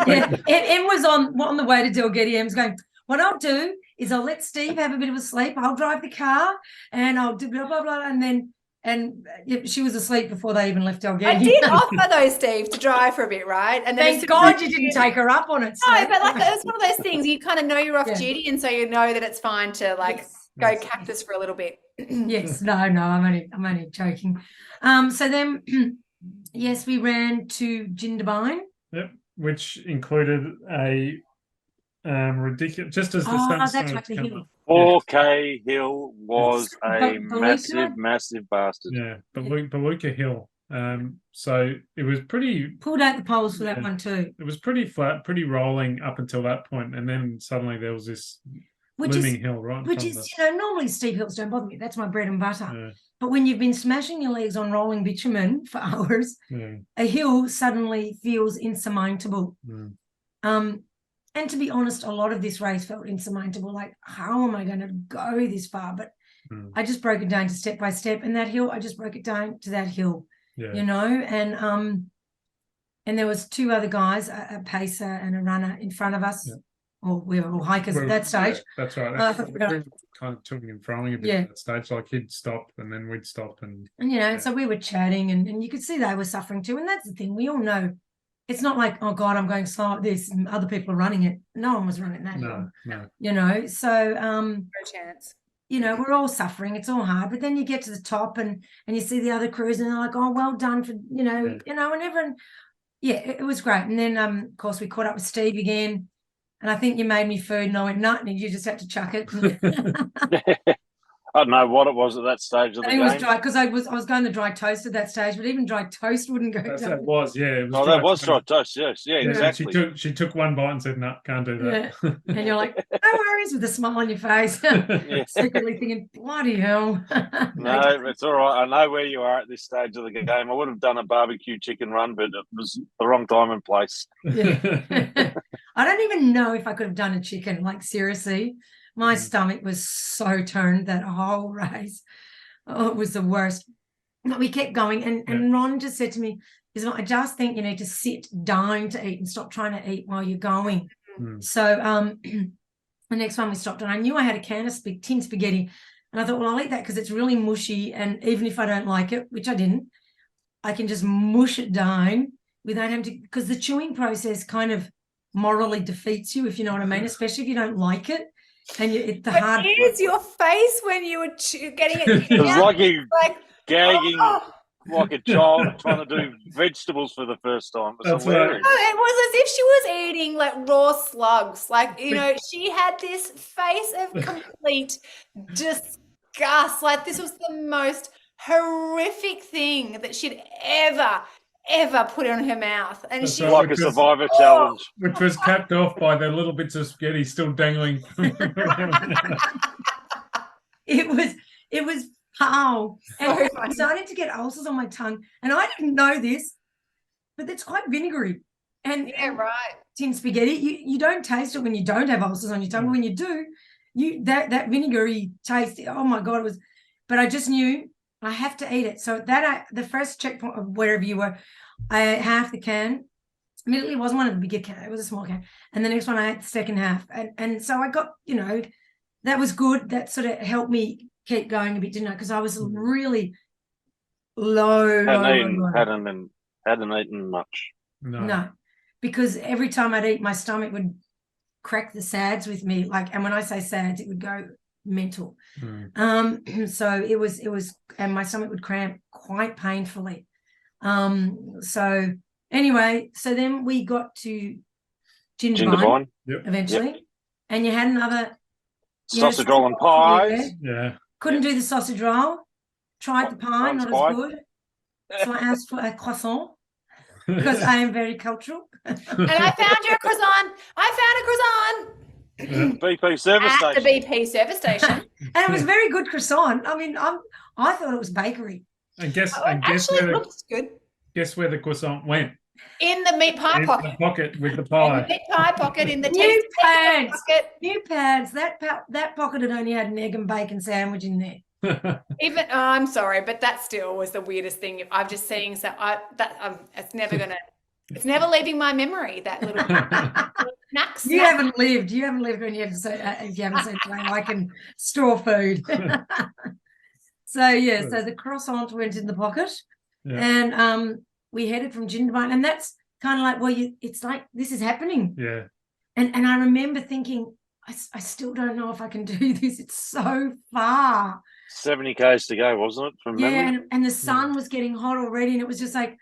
Speaker 1: Em was on the way to Dalgety. Em's going, what I'll do is I'll let Steve have a bit of a sleep. I'll drive the car, and I'll do blah blah blah, and then. And she was asleep before they even left Dalgety.
Speaker 3: I did offer though, Steve, to drive for a bit, right? And then
Speaker 1: thank God you didn't take her up on it.
Speaker 3: No, but like it's one of those things you kind of know you're off duty, and so you know that it's fine to go cactus for a little bit.
Speaker 1: Yes, no, I'm only joking. So then, we ran to Jindabyne.
Speaker 2: Yep, which included a ridiculous. Just as the sun started to come up.
Speaker 4: 4K hill was a massive bastard.
Speaker 2: Yeah, Beluga Hill. So it was pretty...
Speaker 1: Pulled out the poles for that one too.
Speaker 2: It was pretty flat, pretty rolling up until that point, and then suddenly there was this looming hill right in front of us.
Speaker 1: Normally steep hills don't bother me. That's my bread and butter. Yeah. But when you've been smashing your legs on rolling bitumen for hours, a hill suddenly feels insurmountable. And And to be honest, a lot of this race felt insurmountable. Like, how am I going to go this far? But I just broke it down to step by step. And that hill, I just broke it down to that hill, you know. And there was two other guys, a pacer and a runner in front of us. Or we were all hikers at that stage.
Speaker 2: That's right. We were kind of toing and froing a bit at that stage. Like he'd stop and then we'd stop. And you know,
Speaker 1: so we were chatting and you could see they were suffering too. And that's the thing. We all know it's not like, oh God, I'm going slow at this and other people are running it. No one was running that hill.
Speaker 2: No.
Speaker 1: You know, so
Speaker 3: no chance.
Speaker 1: You know, we're all suffering. It's all hard. But then you get to the top and you see the other crews and they're like, oh, well done for, you know, and everyone, it was great. And then of course we caught up with Steve again. And I think you made me food and I went, no, and you just had to chuck it.
Speaker 4: I don't know what it was at that stage of the game.
Speaker 1: It was dry because I was going to dry toast at that stage, but even dry toast wouldn't go down.
Speaker 2: That was, It was
Speaker 4: that was dry toast, yes. Yeah, exactly.
Speaker 2: She took one bite and said, no, can't do that.
Speaker 1: Yeah. And you're like, no worries, with a smile on your face. Secretly thinking, bloody hell.
Speaker 4: No, it's all right. I know where you are at this stage of the game. I would have done a barbecue chicken run, but it was the wrong time and place.
Speaker 1: I don't even know if I could have done a chicken, like seriously. My stomach was so turned that whole race. Oh, it was the worst. But we kept going. And Ron just said to me, I just think you need to sit down to eat and stop trying to eat while you're going. So the next one we stopped and I knew I had a can of tin spaghetti. And I thought, well, I'll eat that because it's really mushy. And even if I don't like it, which I didn't, I can just mush it down without having to, because the chewing process kind of morally defeats you, if you know what I mean, especially if you don't like it. And
Speaker 3: here's your face when you were getting it.
Speaker 4: It was like gagging like a child trying to do vegetables for the first time. It was hilarious.
Speaker 3: No, it was as if she was eating like raw slugs. Like, you know, she had this face of complete disgust. Like this was the most horrific thing that she'd ever put in her mouth. And
Speaker 4: she like a survivor challenge.
Speaker 2: Which was capped off by the little bits of spaghetti still dangling.
Speaker 1: It was foul. And I started to get ulcers on my tongue. And I didn't know this, but it's quite vinegary. And tin spaghetti, you don't taste it when you don't have ulcers on your tongue. When you do, that vinegary taste, oh my God, it was, but I just knew I have to eat it. So the first checkpoint of wherever you were, I ate half the can. Immediately, it wasn't one of the bigger cans. It was a small can. And the next one, I ate the second half. And so I got, you know, that was good. That sort of helped me keep going a bit, didn't I? Because I was really low.
Speaker 4: Hadn't eaten much.
Speaker 1: No, because every time I'd eat, my stomach would crack the sads with me. Like, and when I say sads, it would go mental. So it was, and my stomach would cramp quite painfully. So anyway, so then we got to Jindabyne eventually, and you had another
Speaker 4: sausage roll and pies.
Speaker 1: Couldn't do the sausage roll. Tried the pie, not as good. So I asked for a croissant because I am very cultural.
Speaker 3: And I found you a croissant.
Speaker 4: BP service station.
Speaker 3: At the BP service station.
Speaker 1: And it was very good croissant. I mean, I thought it was bakery.
Speaker 2: And guess where the croissant went?
Speaker 3: In the meat pie pocket.
Speaker 2: In the pocket with the pie.
Speaker 3: In the meat pie pocket in the
Speaker 1: new pants.
Speaker 3: Pocket.
Speaker 1: New pants. That pocket had only had an egg and bacon sandwich in there.
Speaker 3: I'm sorry, but that still was the weirdest thing. I'm just seeing it's never leaving my memory. That little snack.
Speaker 1: You haven't lived when you have to say if you haven't said like in store food. So so the croissant went in the pocket, and we headed from Jindabyne, and that's kind of like, well, it's like this is happening.
Speaker 2: Yeah.
Speaker 1: And I remember thinking, I still don't know if I can do this. It's so far.
Speaker 4: 70 k's to go, wasn't it? From memory?
Speaker 1: And the sun was getting hot already, and it was just like,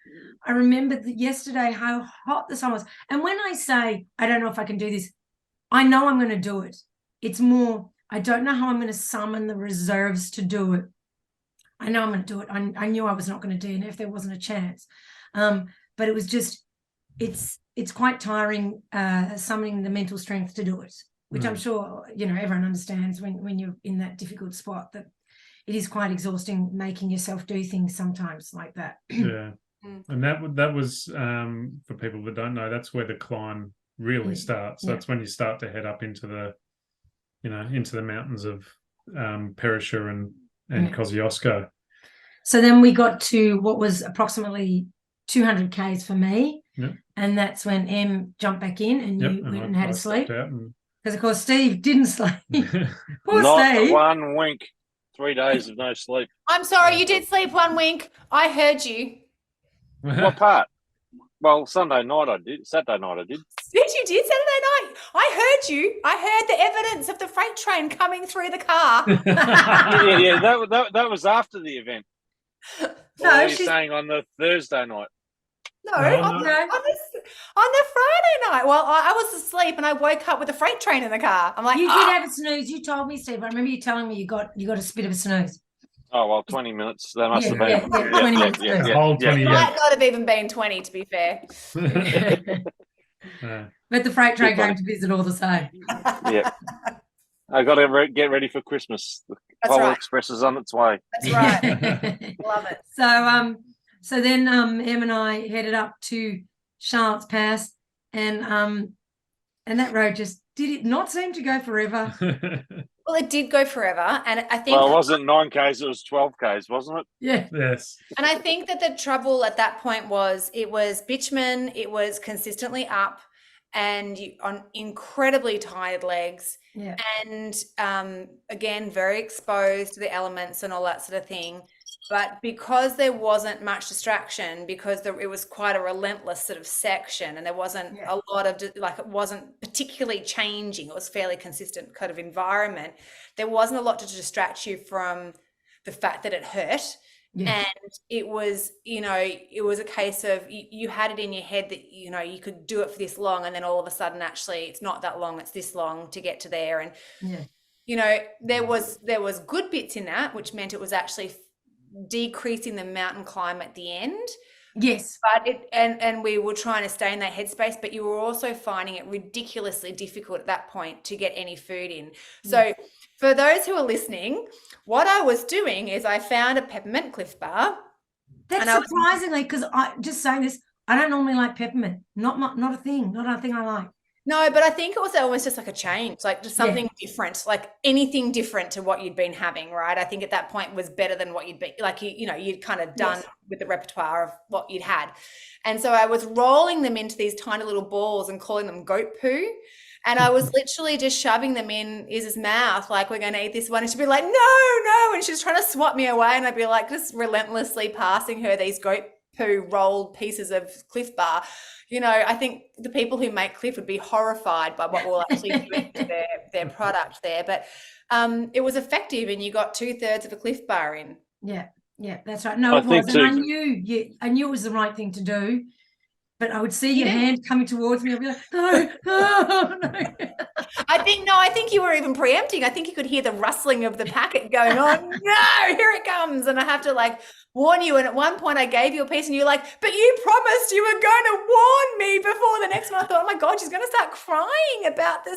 Speaker 1: I remember yesterday how hot the sun was. And when I say I don't know if I can do this, I know I'm going to do it. It's more, I don't know how I'm going to summon the reserves to do it. I know I'm going to do it. I knew I was not going to do it if there wasn't a chance. But it was just, it's quite tiring summoning the mental strength to do it, which I'm sure, you know, everyone understands when you're in that difficult spot, that it is quite exhausting making yourself do things sometimes like that.
Speaker 2: Yeah. And that was for people that don't know, that's where the climb really
Speaker 1: Yeah,
Speaker 2: start. So
Speaker 1: yeah.
Speaker 2: that's when you start to head up into the, into the mountains of Perisher and
Speaker 1: Yeah.
Speaker 2: Kosciuszko.
Speaker 1: So then we got to what was approximately 200 Ks for me.
Speaker 2: Yep.
Speaker 1: And that's when Em jumped back in and you went and had
Speaker 2: I
Speaker 1: a sleep.
Speaker 2: stepped out and
Speaker 1: Because, of course, Steve didn't sleep. Poor
Speaker 4: Not
Speaker 1: Steve.
Speaker 4: one wink. 3 days of no sleep.
Speaker 3: I'm sorry, you did sleep 1 wink. I heard you.
Speaker 4: What part? Well, Sunday night I did. Saturday night I did.
Speaker 3: You did Saturday night. I heard you. I heard the evidence of the freight train coming through the car.
Speaker 4: Yeah. That was after the event.
Speaker 1: No,
Speaker 4: Or are you
Speaker 1: she's
Speaker 4: saying on the Thursday night?
Speaker 3: No,
Speaker 2: No,
Speaker 3: on
Speaker 2: no.
Speaker 3: the Friday night. Well, I was asleep and I woke up with a freight train in the car. I'm like,
Speaker 1: you did have a snooze. You told me, Steve. I remember you telling me you got a bit of a snooze.
Speaker 4: Oh well, 20 minutes. That must have been.
Speaker 1: Yeah, 20 minutes.
Speaker 2: The whole 20
Speaker 3: it
Speaker 2: yeah.
Speaker 3: might not have even been 20, to be fair.
Speaker 1: But the freight train
Speaker 4: Too funny.
Speaker 1: came to visit all the same.
Speaker 4: Yeah. I got to get ready for Christmas. The
Speaker 3: That's
Speaker 4: Polar
Speaker 3: right.
Speaker 4: Express is on its way.
Speaker 3: That's right. Love it.
Speaker 1: So then Em and I headed up to Charlotte's Pass, and that road just did it not seem to go forever.
Speaker 3: Well, it did go forever, and I think
Speaker 4: Well, it wasn't 9Ks, it was 12Ks, wasn't it?
Speaker 1: Yeah.
Speaker 2: Yes.
Speaker 3: And I think that the trouble at that point was it was bitumen, it was consistently up, and on incredibly tired legs,
Speaker 1: Yeah.
Speaker 3: and again, very exposed to the elements and all that sort of thing. But because there wasn't much distraction, because it was quite a relentless sort of section, and there wasn't a lot of, like, it wasn't particularly changing, it was fairly consistent kind of environment, there wasn't a lot to distract you from the fact that it hurt.
Speaker 1: Yeah.
Speaker 3: And it was, it was a case of you had it in your head that, you could do it for this long, and then all of a sudden, actually, it's not that long, it's this long to get to there. And, there was good bits in that, which meant it was actually decreasing the mountain climb at the end.
Speaker 1: Yes.
Speaker 3: But and we were trying to stay in that headspace, but you were also finding it ridiculously difficult at that point to get any food in. So for those who are listening, what I was doing is I found a peppermint Cliff Bar.
Speaker 1: That's surprisingly, because I just saying this, I don't normally like peppermint. Not a thing I like.
Speaker 3: No, but I think it was almost just like a change, like just something different, like anything different to what you'd been having, right? I think at that point was better than what you'd been, like, you'd kind of done with the repertoire of what you'd had. And so I was rolling them into these tiny little balls and calling them goat poo. And I was literally just shoving them in Iz's mouth, like, we're going to eat this one. And she'd be like, no. And she's trying to swat me away. And I'd be like, just relentlessly passing her these goat poo rolled pieces of Cliff Bar. I think the people who make Cliff would be horrified by what we're actually doing to their product there. But it was effective, and you got 2/3 of a Cliff Bar in.
Speaker 1: Yeah, that's right. No, it was. And I knew it was the right thing to do. But I would see your hand coming towards me. I'd be like, no.
Speaker 3: I think you were even preempting. I think you could hear the rustling of the packet going on. No, here it comes. And I have to warn you. And at one point I gave you a piece and you're like, but you promised you were going to warn me before the next one. I thought, oh my God, she's going to start crying about the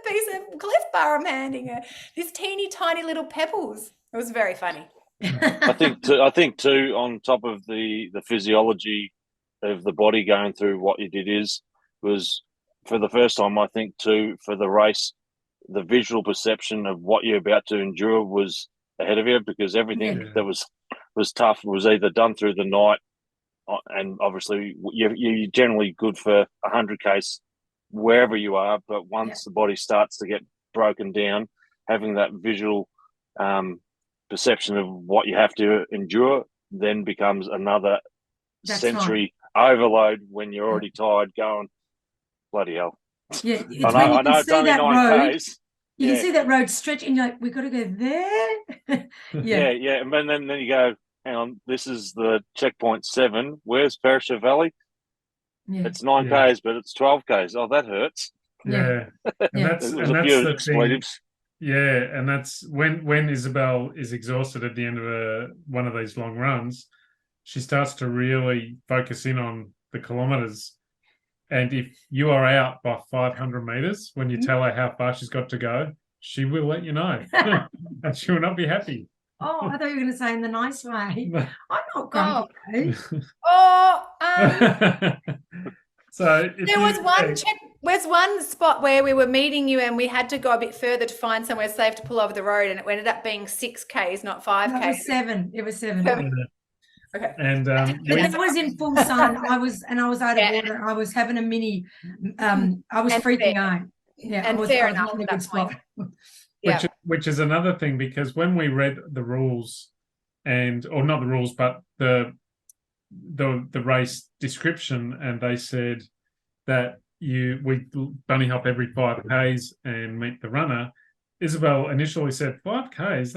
Speaker 3: piece of Cliff Bar I'm handing her. These teeny tiny little pebbles. It was very funny.
Speaker 4: I think too, on top of the physiology of the body going through what you did was for the first time, I think too, for the race, the visual perception of what you're about to endure was ahead of you, because everything that was tough was either done through the night, and obviously you're generally good for 100 Ks wherever you are, but once the body starts to get broken down, having that visual perception of what you have to endure then becomes another sensory overload when you're already tired, going, bloody hell.
Speaker 1: Yeah,
Speaker 4: I know it's only 9 Ks.
Speaker 1: You can see that road stretch, and you're like, we've got to go there.
Speaker 4: Yeah. And then you go, hang on, this is the checkpoint 7. Where's Perisher Valley? Yeah. It's 9 Ks, but it's 12 Ks. Oh, that hurts.
Speaker 2: Yeah. And that's the expletives. Yeah, and that's when Isabel is exhausted at the end of one of these long runs, she starts to really focus in on the kilometres. And if you are out by 500 metres, when you tell her how far she's got to go, she will let you know. And she will not be happy.
Speaker 1: Oh, I thought you were going to say in the nice way. I'm not grumpy.
Speaker 3: Oh,
Speaker 2: so
Speaker 3: there was one check. There's one spot where we were meeting you and we had to go a bit further to find somewhere safe to pull over the road, and it ended up being 6Ks, not 5Ks.
Speaker 1: No, it was 7.
Speaker 3: Okay.
Speaker 2: And
Speaker 1: But it was in full sun. I was out of order. I was having a mini. I was
Speaker 3: And
Speaker 1: freaking
Speaker 3: fair.
Speaker 1: out. Yeah,
Speaker 3: And
Speaker 1: I was
Speaker 3: fair
Speaker 1: not
Speaker 3: enough
Speaker 1: in a
Speaker 3: at
Speaker 1: good
Speaker 3: that point.
Speaker 1: spot.
Speaker 3: Yeah.
Speaker 2: which is another thing, because when we read the rules or not the rules, but the race description, and they said that we bunny hop every 5Ks and meet the runner. Isabel initially said 5Ks.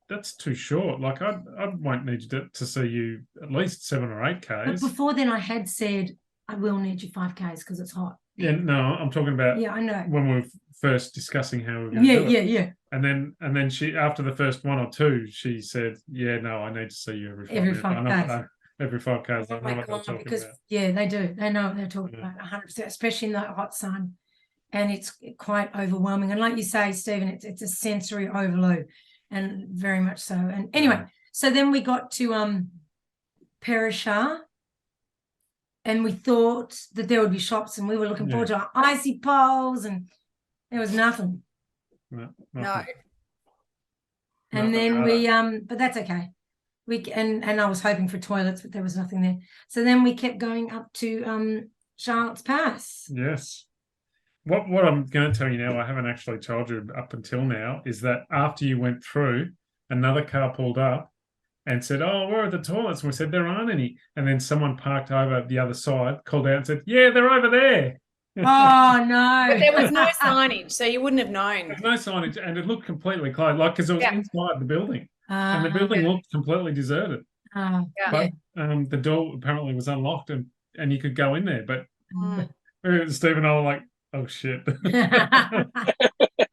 Speaker 2: That's too short. Like I won't need to see you at least 7 or 8Ks.
Speaker 1: But before then, I had said I will need you 5Ks because it's hot.
Speaker 2: Yeah, no, I'm talking about
Speaker 1: I know
Speaker 2: when we were first discussing how we were going to do it.
Speaker 1: Yeah.
Speaker 2: And then she, after the first 1 or 2, she said, "Yeah, no, I need to see you every 5Ks. Every 5Ks." I know what they're talking
Speaker 1: because
Speaker 2: about.
Speaker 1: they do. They know what they're talking about 100%, especially in the hot sun, and it's quite overwhelming. And like you say, Stephen, it's a sensory overload, and very much so. And anyway, so then we got to Perisha, and we thought that there would be shops, and we were looking forward to our icy poles, and there was nothing.
Speaker 3: No.
Speaker 1: And then we but that's okay. And I was hoping for toilets, but there was nothing there. So then we kept going up to Charlotte's Pass.
Speaker 2: Yes. What I'm going to tell you now, I haven't actually told you up until now, is that after you went through, another car pulled up and said, "Oh, where are the toilets?" And we said, "There aren't any." And then someone parked over the other side, called out and said, "Yeah, they're over there."
Speaker 1: Oh no!
Speaker 3: But there was no signage, so you wouldn't have known.
Speaker 2: There's no signage, and it looked completely closed, like because it was inside the building, and the
Speaker 1: Ah,
Speaker 2: building looked completely deserted.
Speaker 1: yeah.
Speaker 2: But the door apparently was unlocked, and you could go in there. But Steve and I were like, "Oh shit!"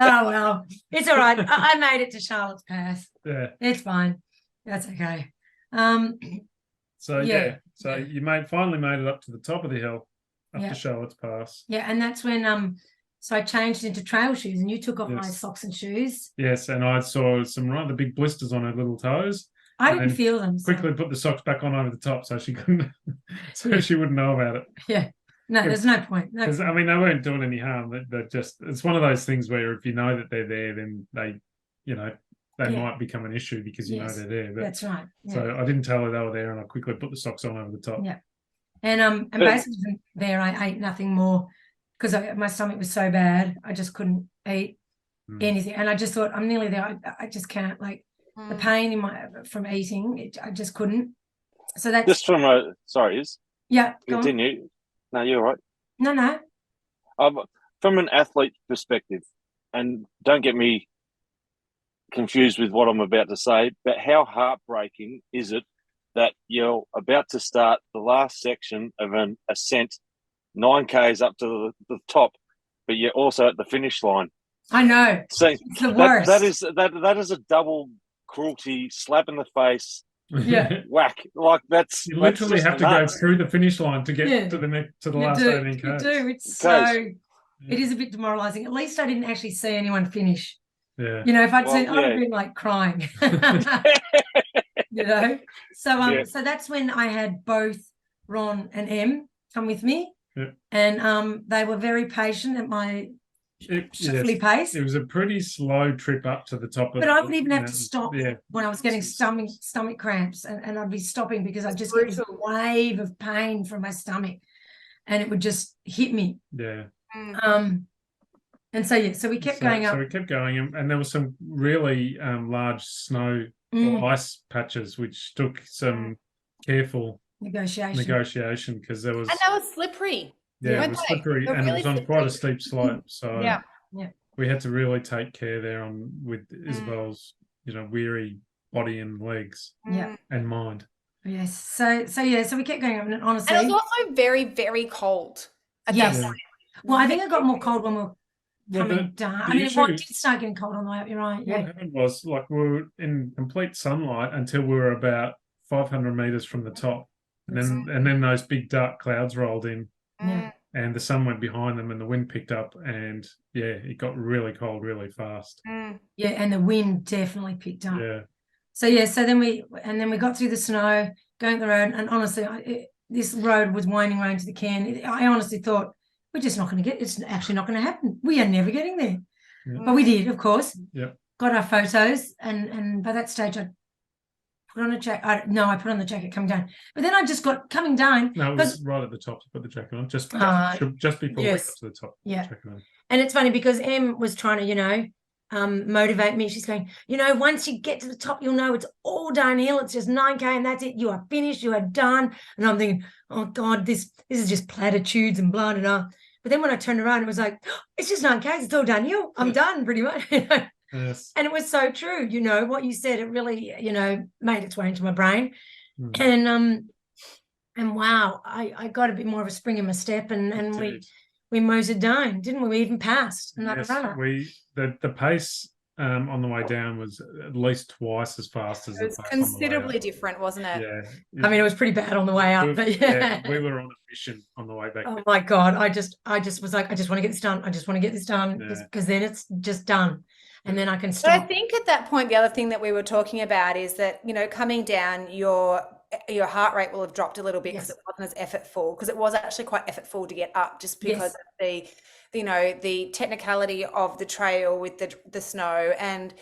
Speaker 1: Oh well, it's all right. I made it to Charlotte's Pass.
Speaker 2: Yeah,
Speaker 1: it's fine. That's okay.
Speaker 2: So you finally made it up to the top of the hill, up to Charlotte's Pass.
Speaker 1: Yeah, and that's when so I changed into trail shoes, and you took off my socks and shoes.
Speaker 2: Yes, and I saw some rather big blisters on her little toes.
Speaker 1: I didn't feel them.
Speaker 2: Quickly put the socks back on over the top so she couldn't, she wouldn't know about it.
Speaker 1: Yeah. No, there's no point.
Speaker 2: Because I mean, they weren't doing any harm. They're just, it's one of those things where if you know that they're there, then they might become an issue because you know they're there. But,
Speaker 1: that's right. Yeah.
Speaker 2: So I didn't tell her they were there, and I quickly put the socks on over the top.
Speaker 1: Yeah. And basically from there I ate nothing more because my stomach was so bad. I just couldn't eat anything. And I just thought, I'm nearly there. I just can't, like the pain in from eating, I just couldn't. So that's
Speaker 4: just from a continue. No, you're right.
Speaker 1: No.
Speaker 4: From an athlete perspective, and don't get me confused with what I'm about to say, but how heartbreaking is it that you're about to start the last section of an ascent, 9Ks up to the top, but you're also at the finish line?
Speaker 1: I know.
Speaker 4: So
Speaker 1: it's the worst.
Speaker 4: That is a double cruelty, slap in the face.
Speaker 1: Yeah,
Speaker 4: whack. Like that's
Speaker 2: you literally have to go through the finish line to get to the last 18Ks.
Speaker 1: You do. It's so. It is a bit demoralising. At least I didn't actually see anyone finish.
Speaker 2: Yeah.
Speaker 1: You know, if I'd seen, I'd have been like crying. You know. So so that's when I had both Ron and Em come with me, and they were very patient at my swiftly pace.
Speaker 2: It was a pretty slow trip up to the top of.
Speaker 1: But I would even have to stop when I was getting stomach cramps, and I'd be stopping because I just get a wave of pain from my stomach, and it would just hit me.
Speaker 2: Yeah.
Speaker 1: And so we kept going up.
Speaker 2: So we kept going, and there was some really large snow or ice patches, which took some careful negotiation because there was.
Speaker 3: And they were slippery.
Speaker 2: Yeah, it was slippery, and it was on quite a steep slope. So we had to really take care there with Isabel's, weary body and legs, and mind.
Speaker 1: Yes. So we kept going up, and honestly,
Speaker 3: and it was also very, very cold at that point.
Speaker 1: Well, I think it got more cold when we were coming down. I mean, it did start getting cold on the way up. You're right.
Speaker 2: What happened was, like, we were in complete sunlight until we were about 500 meters from the top, and then those big dark clouds rolled in, and the sun went behind them, and the wind picked up, and it got really cold really fast.
Speaker 1: Yeah, and the wind definitely picked up.
Speaker 2: Yeah.
Speaker 1: So then we got through the snow, going up the road, and honestly, this road was winding round to the Cairn. I honestly thought we're just not going to get. It's actually not going to happen. We are never getting there.
Speaker 2: Yeah.
Speaker 1: But we did, of course.
Speaker 2: Yep.
Speaker 1: Got our photos, and by that stage, I put on a jacket. I put on the jacket coming down. But then I just got coming down.
Speaker 2: No, it was right at the top to put the jacket on, just before we
Speaker 1: yes.
Speaker 2: got to the top.
Speaker 1: Yeah.
Speaker 2: Jacket on.
Speaker 1: And it's funny because Em was trying to, motivate me. She's going, once you get to the top, you'll know it's all downhill. It's just 9K and that's it. You are finished. You are done. And I'm thinking, oh God, this is just platitudes and blah, blah, blah. But then when I turned around, it was like, oh, it's just 9K. It's all downhill. I'm done pretty much.
Speaker 2: Yes.
Speaker 1: And it was so true. What you said, it really, made its way into my brain.
Speaker 2: Mm.
Speaker 1: And wow, I got a bit more of a spring in my step and
Speaker 2: Indeed.
Speaker 1: we mosered down, didn't we? We even passed another runner.
Speaker 2: The pace on the way down was at least twice as fast as
Speaker 3: It was considerably different, wasn't it?
Speaker 2: Yeah.
Speaker 1: I mean, it was pretty bad on the way up, but yeah.
Speaker 2: We were on a mission on the way back.
Speaker 1: Oh my God. I just was like, I just want to get this done. I just want to get this done because then it's just done. And then I can stop.
Speaker 3: But I think at that point, the other thing that we were talking about is that, coming down, your heart rate will have dropped a little bit because it wasn't as effortful, because it was actually quite effortful to get up just because of the technicality of the trail with the snow and,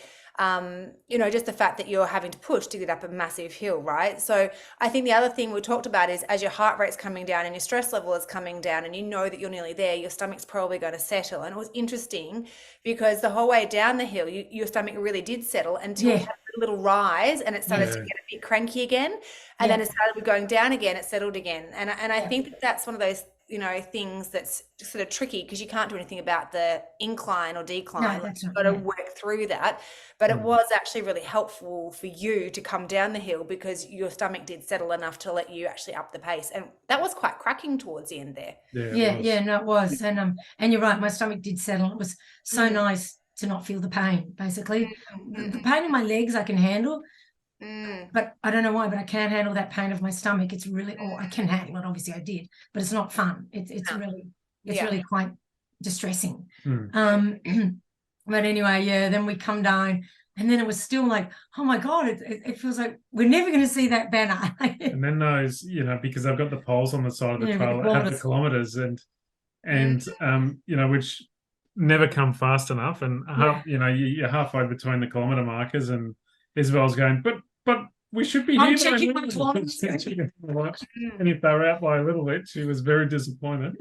Speaker 3: just the fact that you're having to push to get up a massive hill, right? So I think the other thing we talked about is as your heart rate's coming down and your stress level is coming down and that you're nearly there, your stomach's probably going to settle. And it was interesting because the whole way down the hill, your stomach really did settle until you had a little rise and it started to get a bit cranky again. And then it started going down again, it settled again. And I think that's one of those things that's sort of tricky because you can't do anything about the incline or decline.
Speaker 1: No,
Speaker 3: You've got to work through that. But it was actually really helpful for you to come down the hill because your stomach did settle enough to let you actually up the pace. And that was quite cracking towards the end there.
Speaker 1: No, it was. And you're right, my stomach did settle. It was so nice to not feel the pain, basically. The pain in my legs I can handle. But I don't know why, but I can't handle that pain of my stomach. It's really, I can handle it. Obviously I did, but it's not fun. It's really quite distressing. But anyway, then we come down and then it was still like, oh my God, it feels like we're never going to see that banner.
Speaker 2: And then those, because I've got the poles on the side of the trail that have the kilometers and which never come fast enough. And, you're halfway between the kilometer markers and Isabel's going, but we should be here.
Speaker 1: I'm checking my kilometers.
Speaker 2: And if they were out by a little bit, she was very disappointed.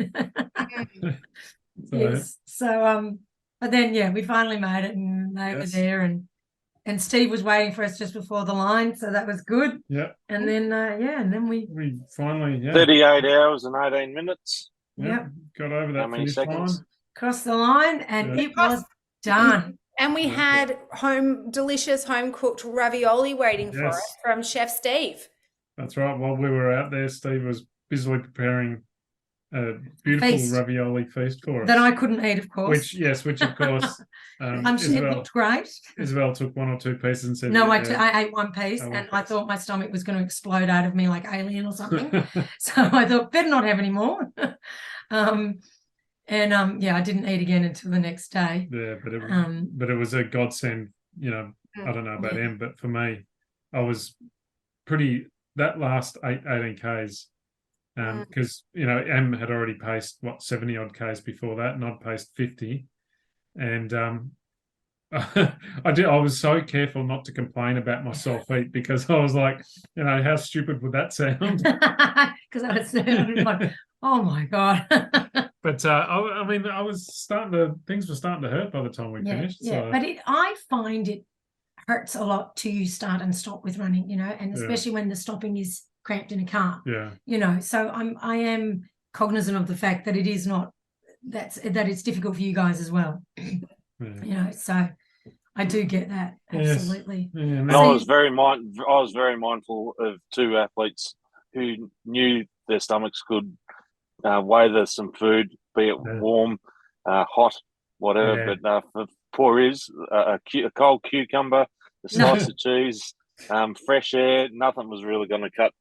Speaker 1: Yes. So, but then, we finally made it and they were there and Steve was waiting for us just before the line. So that was good.
Speaker 2: Yeah.
Speaker 1: And then, and then we
Speaker 2: finally,
Speaker 4: 38 hours and 18 minutes.
Speaker 1: Yeah.
Speaker 2: Got over that.
Speaker 4: How many seconds?
Speaker 1: Crossed the line and it was done.
Speaker 3: And we had delicious home-cooked ravioli waiting for us from Chef Steve.
Speaker 2: That's right. While we were out there, Steve was busily preparing a beautiful ravioli feast for us.
Speaker 1: That I couldn't eat, of course.
Speaker 2: Which of course,
Speaker 1: I'm sure it looked great.
Speaker 2: Isabel took one or two pieces and said,
Speaker 1: "No, I ate one piece, and I thought my stomach was going to explode out of me like Alien or something. So I thought, better not have any more." I didn't eat again until the next day.
Speaker 2: Yeah, but it was a godsend. I don't know about Em, but for me, I was that last 18 Ks, because Em had already paced 70 odd Ks before that, and I'd paced 50, and I was so careful not to complain about my sore feet because I was like, how stupid would that sound?
Speaker 1: Because I was like, oh my God.
Speaker 2: But I was things were starting to hurt by the time we finished.
Speaker 1: Yeah,
Speaker 2: so.
Speaker 1: But I find it hurts a lot to start and stop with running, and especially when the stopping is cramped in a car.
Speaker 2: Yeah.
Speaker 1: So I am cognizant of the fact that it is not that it's difficult for you guys as well.
Speaker 2: Yeah.
Speaker 1: So I do get that absolutely.
Speaker 2: Yes.
Speaker 4: And I was very mindful of two athletes who knew their stomachs could weather some food, be it warm, hot, whatever.
Speaker 2: Yeah.
Speaker 4: But for poor a cold cucumber, a slice of cheese, fresh air, nothing was really going to cut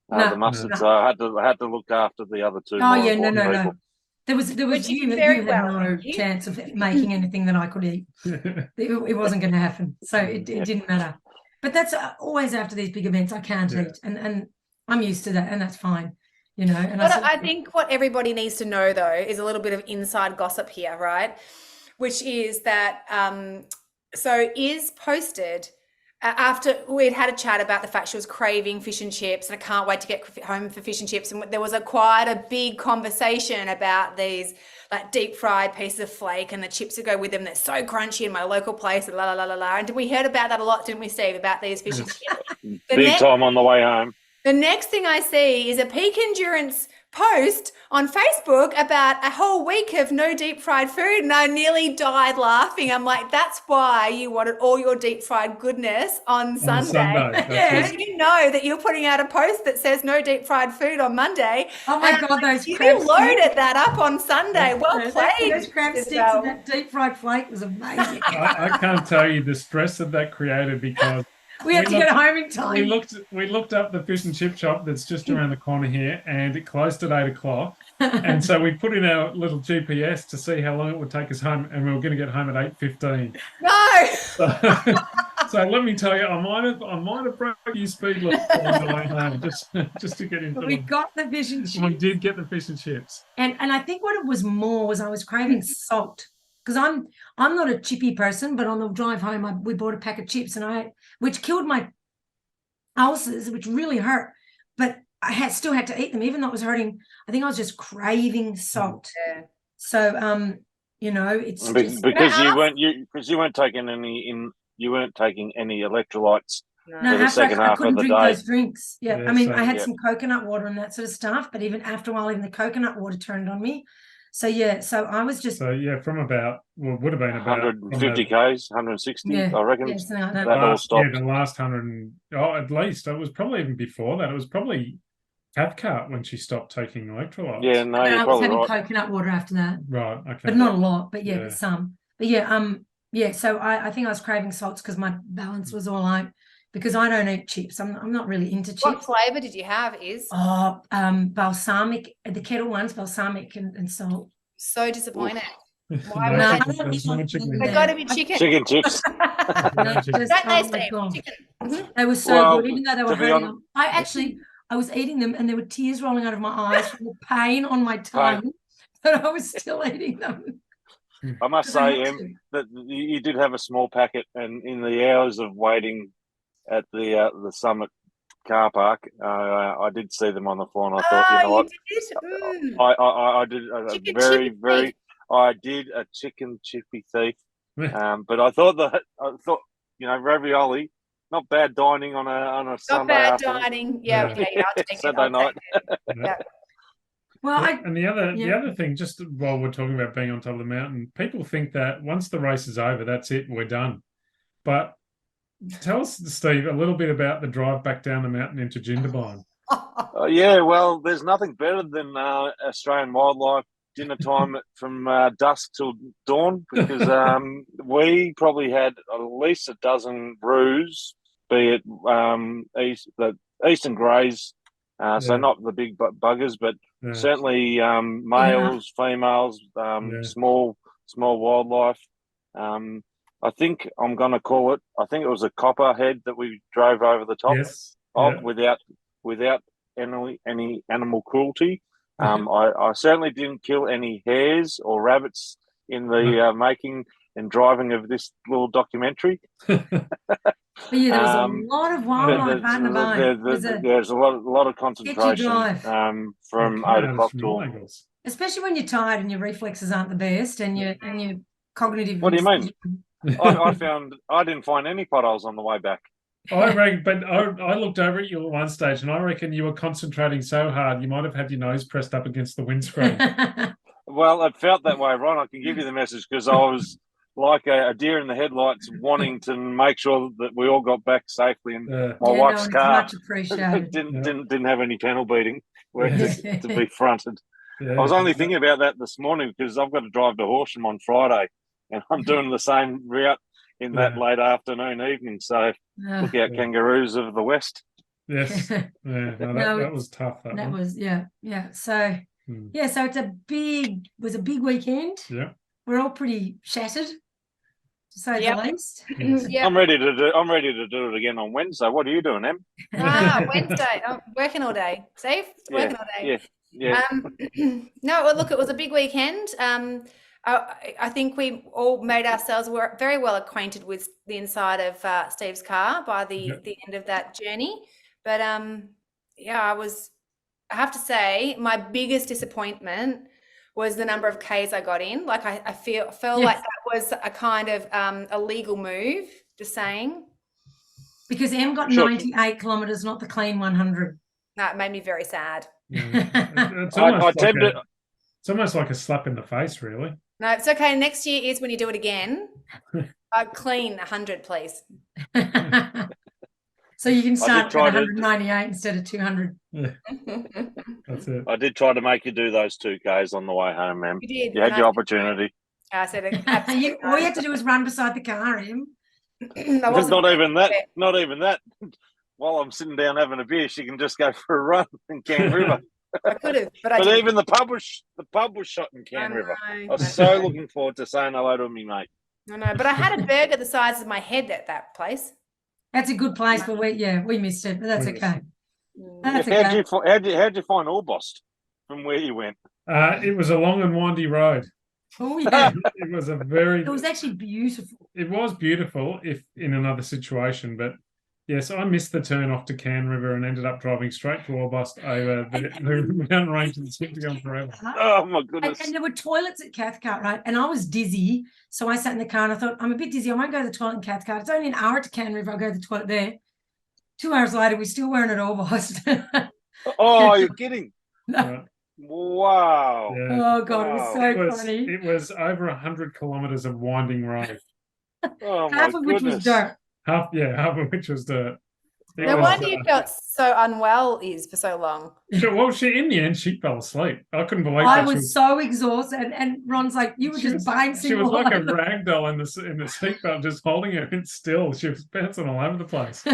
Speaker 4: the mustard.
Speaker 1: No.
Speaker 4: So I had to look after the other two.
Speaker 1: No. There was you had no
Speaker 3: you.
Speaker 1: chance of making anything that I could eat. It wasn't going to happen. So it didn't matter. But that's always after these big events. I can't eat, and I'm used to that, and that's fine. you know. And
Speaker 3: I think what everybody needs to know, though, is a little bit of inside gossip here, right? Which is that so Iz posted after we'd had a chat about the fact she was craving fish and chips, and I can't wait to get home for fish and chips. And there was quite a big conversation about these like deep fried pieces of flake and the chips that go with them. They're so crunchy in my local place, and la la la la la. And we heard about that a lot, didn't we, Steve? About these fish and chips.
Speaker 4: Big time on the way home.
Speaker 3: The next thing I see is a peak endurance post on Facebook about a whole week of no deep fried food, and I nearly died laughing. I'm like, that's why you wanted all your deep fried goodness on Sunday.
Speaker 1: Yeah.
Speaker 3: You know that you're putting out a post that says no deep fried food on Monday.
Speaker 1: Oh my God, those
Speaker 3: you
Speaker 1: crab
Speaker 3: loaded that up on Sunday. Well played.
Speaker 1: Those crab sticks and that deep fried flake was amazing.
Speaker 2: I can't tell you the stress that created, because
Speaker 1: we had to get home in time.
Speaker 2: We looked up the fish and chip shop that's just around the corner here, and it closed at 8 o'clock. And so we put in our little GPS to see how long it would take us home, and we were going to get home at 8:15.
Speaker 3: No.
Speaker 2: So let me tell you, I might have broke your speed limit on the way home just to get into.
Speaker 1: But we got the fish and chips.
Speaker 2: We did get the fish and chips.
Speaker 1: And I think what it was more was I was craving salt, because I'm not a chippy person, but on the drive home we bought a pack of chips, and which killed my ulcers, which really hurt. But I still had to eat them, even though it was hurting. I think I was just craving salt.
Speaker 3: Yeah.
Speaker 1: So you know, it's
Speaker 4: because you weren't taking any electrolytes.
Speaker 1: No,
Speaker 4: for the second half
Speaker 1: I couldn't
Speaker 4: of the
Speaker 1: drink
Speaker 4: day.
Speaker 1: those drinks. Yeah,
Speaker 2: Yeah,
Speaker 1: I mean,
Speaker 2: so,
Speaker 1: I had some coconut water and that sort of stuff, but even after a while, even the coconut water turned on me. So yeah, so I was just
Speaker 2: from about would have been about
Speaker 4: 150 k's, 160,
Speaker 1: Yeah,
Speaker 4: I reckon.
Speaker 1: yeah, something like that.
Speaker 4: That all stopped.
Speaker 2: Yeah, the last 100. At least it was probably even before that. It was probably Cathcart when she stopped taking electrolytes.
Speaker 4: Yeah, no,
Speaker 1: And
Speaker 4: you're
Speaker 1: I was
Speaker 4: probably
Speaker 1: having
Speaker 4: right.
Speaker 1: coconut water after that,
Speaker 2: Right. Okay.
Speaker 1: but not a lot. But yeah,
Speaker 2: Yeah.
Speaker 1: but some. But yeah, yeah. So I think I was craving salts because my balance was all like, because I don't eat chips. I'm not really into chips.
Speaker 3: What flavour did you have, Iz?
Speaker 1: Oh, balsamic, the kettle ones, balsamic and salt.
Speaker 3: So disappointed. Why
Speaker 2: No,
Speaker 3: would
Speaker 1: I
Speaker 3: they-
Speaker 1: don't
Speaker 2: there's no chicken
Speaker 3: They
Speaker 2: there.
Speaker 3: got to be chicken.
Speaker 4: Chicken chips.
Speaker 1: No, just,
Speaker 3: Don't they,
Speaker 1: oh my
Speaker 3: Steve?
Speaker 1: God.
Speaker 3: Chicken.
Speaker 1: They were so
Speaker 4: Well,
Speaker 1: good, even though they were
Speaker 4: to be
Speaker 1: hurting.
Speaker 4: honest-
Speaker 1: I was eating them, and there were tears rolling out of my eyes from the pain on my tongue, but I was still eating them.
Speaker 4: I must
Speaker 1: Because I
Speaker 4: say,
Speaker 1: had
Speaker 4: Em,
Speaker 1: to.
Speaker 4: that you did have a small packet, and in the hours of waiting at the Summit car park, I did see them on the floor, and I thought, you know what,
Speaker 3: did?
Speaker 4: I did a
Speaker 3: Chicken
Speaker 4: very,
Speaker 3: chippy
Speaker 4: very,
Speaker 3: thief.
Speaker 4: I did a chicken chippy thief. But I thought ravioli, not bad dining on a
Speaker 3: Not
Speaker 4: Sunday
Speaker 3: bad
Speaker 4: afternoon.
Speaker 3: dining. Yeah,
Speaker 2: Yeah.
Speaker 3: yeah, I'll take it.
Speaker 4: Saturday
Speaker 3: I'll
Speaker 4: night.
Speaker 3: take it. Yeah.
Speaker 1: Well,
Speaker 2: And the other thing, just while we're talking about being on top of the mountain, people think that once the race is over, that's it, we're done. But tell us, Steve, a little bit about the drive back down the mountain into Jindabyne.
Speaker 4: Yeah, well, there's nothing better than Australian wildlife dinner time from dusk till dawn, because we probably had at least a dozen roos, be it the eastern greys, so not the big buggers, but certainly males, females, small wildlife. I think I'm going to call it. I think it was a copperhead that we drove over the top of without any animal cruelty. I certainly didn't kill any hares or rabbits in the making and driving of this little documentary.
Speaker 1: But yeah, there was a lot of wildlife out and about.
Speaker 4: There's a lot of concentration
Speaker 1: drive.
Speaker 4: from 8 o'clock to.
Speaker 1: Especially when you're tired and your reflexes aren't the best, and your cognitive.
Speaker 4: What do you mean? I didn't find any potholes on the way back.
Speaker 2: I reckon, but I looked over at you at one stage, and I reckon you were concentrating so hard you might have had your nose pressed up against the windscreen.
Speaker 4: Well, it felt that way, Ron. I can give you the message, because I was like a deer in the headlights, wanting to make sure that we all got back safely. And my wife's car
Speaker 1: much appreciated.
Speaker 4: didn't have any panel beating where to be fronted.
Speaker 2: Yeah.
Speaker 4: I was only thinking about that this morning, because I've got to drive to Horsham on Friday, and I'm doing the same route in that late afternoon, evening. So look out, kangaroos of the West.
Speaker 2: Yes. Yeah. No, that was tough. That
Speaker 1: was, yeah. So, so it's a big weekend.
Speaker 2: Yeah.
Speaker 1: We're all pretty shattered. to say
Speaker 3: Yep.
Speaker 1: the least.
Speaker 2: Yes.
Speaker 3: Yeah.
Speaker 4: I'm ready to do it again on Wednesday. What are you doing, Em?
Speaker 3: Wednesday. I'm working all day. Steve, working all day.
Speaker 4: Yeah.
Speaker 3: No, well, look, it was a big weekend. I think we all made ourselves very well acquainted with the inside of Steve's car by the end of that journey. But yeah, I have to say, my biggest disappointment was the number of Ks I got in. Like I felt like that was a kind of a legal move, just saying.
Speaker 1: Because Em got 98 kilometres, not the clean 100.
Speaker 3: No, it made me very sad.
Speaker 2: It's almost like a slap in the face, really.
Speaker 3: No, it's okay. Next year is when you do it again. Clean 100, please.
Speaker 1: So you can start at
Speaker 4: try
Speaker 1: 198 instead of 200.
Speaker 2: Yeah. That's it.
Speaker 4: I did try to make you do those 2Ks on the way home, Em.
Speaker 3: You did.
Speaker 4: You had your opportunity.
Speaker 3: I said
Speaker 1: All you had to do was run beside the car, Em.
Speaker 4: Not even that. While I'm sitting down having a beer, she can just go for a run in Can River.
Speaker 3: I could have, but I
Speaker 4: But
Speaker 3: didn't.
Speaker 4: even the pub was shot in Can River. I was so looking forward to saying hello to me, mate.
Speaker 3: I know, but I had a burger the size of my head at that place.
Speaker 1: That's a good place, but we missed it, but that's okay. That's
Speaker 4: How'd
Speaker 1: okay.
Speaker 4: you find Orbost from where you went?
Speaker 2: It was a long and windy road.
Speaker 1: Oh, yeah.
Speaker 2: It was a very.
Speaker 1: It was actually beautiful.
Speaker 2: It was beautiful if in another situation, but yes, I missed the turn off to Can River and ended up driving straight to Orbost over the mountain range and seemed to go on forever.
Speaker 4: Oh my goodness! Uh,
Speaker 1: And there were toilets at Cathcart, right? And I was dizzy, so I sat in the car and I thought, I'm a bit dizzy. I won't go to the toilet in Cathcart. It's only an hour to Can River. I'll go to the toilet there. 2 hours later, we still weren't at Orbost.
Speaker 4: Oh, you're kidding!
Speaker 2: Right.
Speaker 4: Wow!
Speaker 2: Yeah.
Speaker 1: Oh God, it was so funny.
Speaker 2: It was over 100 kilometres of winding road.
Speaker 4: Oh my
Speaker 1: Half of which was
Speaker 4: goodness!
Speaker 1: dirt.
Speaker 2: Half of which was dirt.
Speaker 3: No wonder you felt so unwell for so long.
Speaker 2: In the end, she fell asleep. I couldn't believe
Speaker 1: I
Speaker 2: that.
Speaker 1: was so exhausted, and Ron's like, "You were just bouncing."
Speaker 2: She was
Speaker 1: all
Speaker 2: like a
Speaker 1: over."
Speaker 2: rag doll in the seatbelt, just holding her in still. She was bouncing all over the place.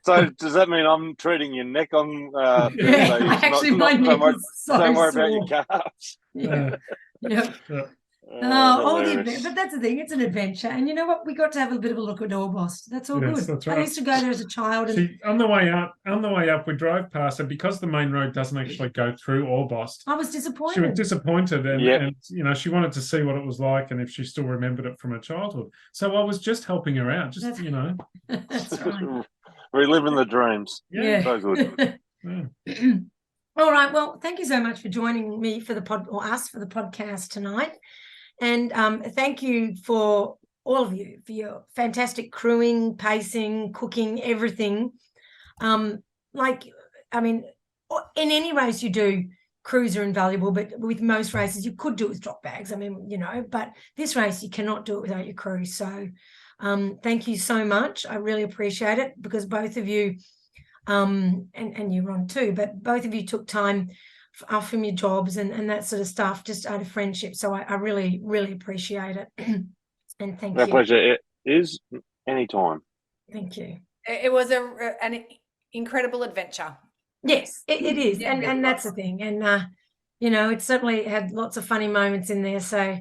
Speaker 4: So does that mean I'm treating your neck on Thursday?
Speaker 1: Yeah, actually, my neck is so
Speaker 4: don't worry
Speaker 1: sore.
Speaker 4: about your calves.
Speaker 1: Yeah. Yeah. All the but that's the thing. It's an adventure, and you know what? We got to have a bit of a look at Orbost. That's all
Speaker 2: Yes,
Speaker 1: good.
Speaker 2: that's right.
Speaker 1: I used to go there as a child, and
Speaker 2: See, on the way up, we drove past, and because the main road doesn't actually go through Orbost,
Speaker 1: I was
Speaker 2: she was
Speaker 1: disappointed.
Speaker 2: disappointed, and,
Speaker 4: Yep.
Speaker 2: and you know she wanted to see what it was like, and if she still remembered it from her childhood. So I was just helping her out, just
Speaker 1: That's-
Speaker 2: you know.
Speaker 1: That's right.
Speaker 4: Reliving the dreams.
Speaker 1: Yeah.
Speaker 4: So good.
Speaker 2: Yeah.
Speaker 1: All right. Well, thank you so much for joining me for the us for the podcast tonight. And thank you for all of you for your fantastic crewing, pacing, cooking, everything. In any race you do, crews are invaluable, but with most races you could do it with drop bags. But this race you cannot do it without your crew. So thank you so much. I really appreciate it because both of you, and you, Ron, too, but both of you took time off from your jobs and that sort of stuff just out of friendship. So I really, really appreciate it. And thank
Speaker 4: My
Speaker 1: you.
Speaker 4: pleasure. It is anytime.
Speaker 1: Thank you.
Speaker 3: It was an incredible adventure.
Speaker 1: Yes, it is.
Speaker 3: Yeah, it
Speaker 1: And that's the
Speaker 3: was.
Speaker 1: thing. And, it certainly had lots of funny moments in there. So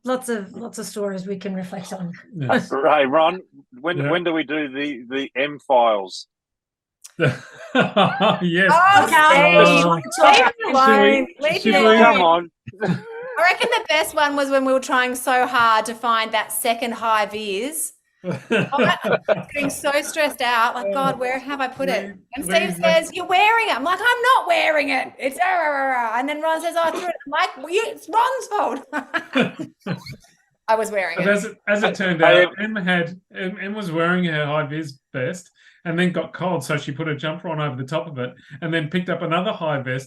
Speaker 1: lots of stories we can reflect on.
Speaker 2: Yes.
Speaker 4: Hey, Ron,
Speaker 2: Yeah.
Speaker 4: when do we do the M files?
Speaker 2: Yes.
Speaker 1: Okay.
Speaker 2: Oh.
Speaker 3: Leave it alone. Leave
Speaker 2: should
Speaker 3: it
Speaker 2: we-
Speaker 3: alone.
Speaker 4: Come on.
Speaker 3: I reckon the best one was when we were trying so hard to find that second high vis. I was getting so stressed out. Like, God, where have I put it? And Steve says, "You're wearing it." I'm like, "I'm not wearing it. It's and then Ron says, "I threw it." I'm like, "It's Ron's fault." I was wearing
Speaker 2: But
Speaker 3: it.
Speaker 2: as it turned out, Em was wearing her high vis vest and then got cold, so she put a jumper on over the top of it, and then picked up another high vis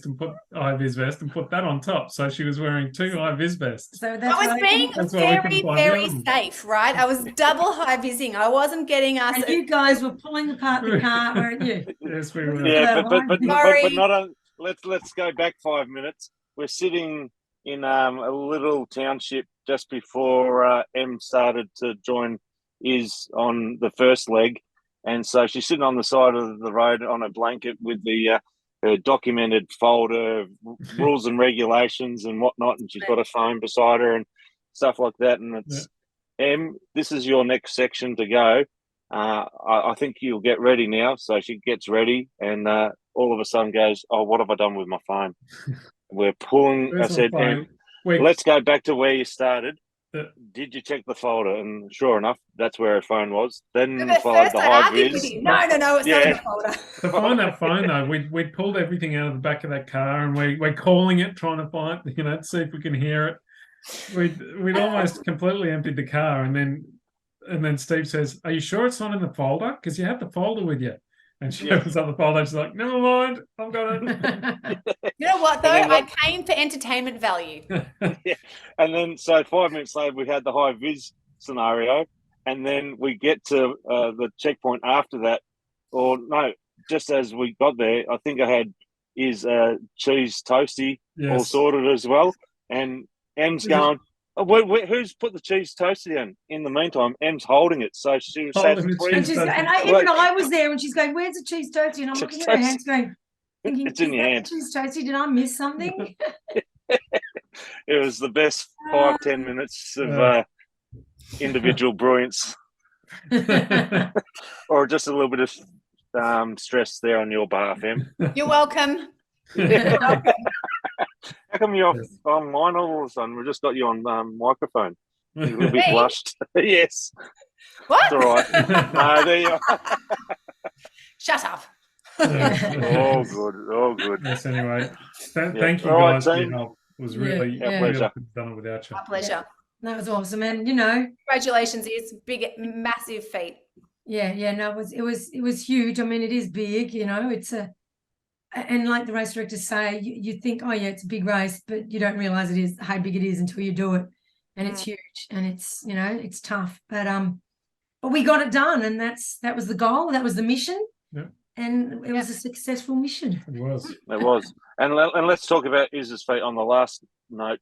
Speaker 2: vest and put that on top. So she was wearing two high vis vests.
Speaker 1: So that's
Speaker 3: I was being
Speaker 2: That's why we
Speaker 3: very,
Speaker 2: couldn't find
Speaker 3: very
Speaker 2: the other one.
Speaker 3: safe, right? I was double high vising. I wasn't getting us.
Speaker 1: And you guys were pulling apart the car, weren't you?
Speaker 2: Yes, we were.
Speaker 4: Yeah,
Speaker 1: Yeah,
Speaker 4: but
Speaker 3: Sorry.
Speaker 4: not on. Let's go back 5 minutes. We're sitting in a little township just before M started to join Iz on the first leg, and so she's sitting on the side of the road on a blanket with the her documented folder of rules and regulations and whatnot, and she's got a phone beside her and stuff like that, and it's Em, this is your next section to go. I think you'll get ready now. So she gets ready, and all of a sudden goes, "Oh, what have I done with my phone?" We're pulling. I
Speaker 2: Where's my
Speaker 4: said,
Speaker 2: phone?
Speaker 4: "Em,
Speaker 2: Wait,
Speaker 4: let's go back to where you started.
Speaker 2: Uh,
Speaker 4: Did you check the folder?" And sure enough, that's where her phone was. Then
Speaker 3: But
Speaker 4: followed
Speaker 3: first
Speaker 4: the
Speaker 3: I
Speaker 4: high
Speaker 3: argued with
Speaker 4: vis.
Speaker 3: you. No, it's not in
Speaker 4: Yeah.
Speaker 3: the folder.
Speaker 2: to find that phone though, we'd pulled everything out of the back of that car, and we're calling it, trying to find, to see if we can hear it. We'd almost completely emptied the car, and then Steve says, "Are you sure it's not in the folder? Because you have the folder with you." And she
Speaker 4: Yeah.
Speaker 2: opens up the folder. She's like, "Never mind, I've got it."
Speaker 3: You know what, though?
Speaker 4: And then
Speaker 3: I came for entertainment value.
Speaker 4: Yeah. And then, so 5 minutes later, we had the high vis scenario. And then we get to the checkpoint after that. Or no, just as we got there, I think I had his cheese toasty all
Speaker 2: Yes.
Speaker 4: sorted as well. And Em's going, "Oh, who's put the cheese toasty in the meantime?" Em's holding it. So she was
Speaker 2: Holding the
Speaker 4: three.
Speaker 1: And,
Speaker 2: cheese
Speaker 1: she's,
Speaker 2: toasty.
Speaker 1: and even I was there, and she's going, "Where's the cheese toasty?" And I'm looking at her
Speaker 4: Cheese
Speaker 1: hands, going, thinking,
Speaker 4: It's in
Speaker 1: "Is
Speaker 4: your
Speaker 1: that
Speaker 4: hand."
Speaker 1: the cheese toasty? Did I miss something?"
Speaker 4: It was the best 5-10 minutes of individual brilliance, or just a little bit of stress there on your behalf, Em.
Speaker 3: You're welcome.
Speaker 4: How come you're on mine all of a sudden? We just got you on microphone. You're a little bit
Speaker 3: Me?
Speaker 4: blushed. Yes,
Speaker 3: What?
Speaker 4: it's all right. No, there you are.
Speaker 3: Shut up.
Speaker 4: Oh, good. Oh, good.
Speaker 2: Yes. Anyway,
Speaker 4: Yeah.
Speaker 2: thank you
Speaker 4: All right,
Speaker 2: guys for your
Speaker 4: team.
Speaker 2: help. It was
Speaker 1: Yeah,
Speaker 2: really,
Speaker 1: yeah.
Speaker 4: Our pleasure.
Speaker 2: really couldn't have done it without you.
Speaker 3: My pleasure.
Speaker 1: That was awesome, and
Speaker 3: Congratulations. It's big, massive feat.
Speaker 1: yeah, no, it was huge. I mean, it is big, it's and like the race directors say, you think, oh yeah, it's a big race, but you don't realize it is how big it is until you do it, and it's huge, and it's it's tough, but we got it done, and that was the goal, that was the mission, and it was a successful mission.
Speaker 2: It was.
Speaker 4: It was. And let's talk about Iz's feet on the last note.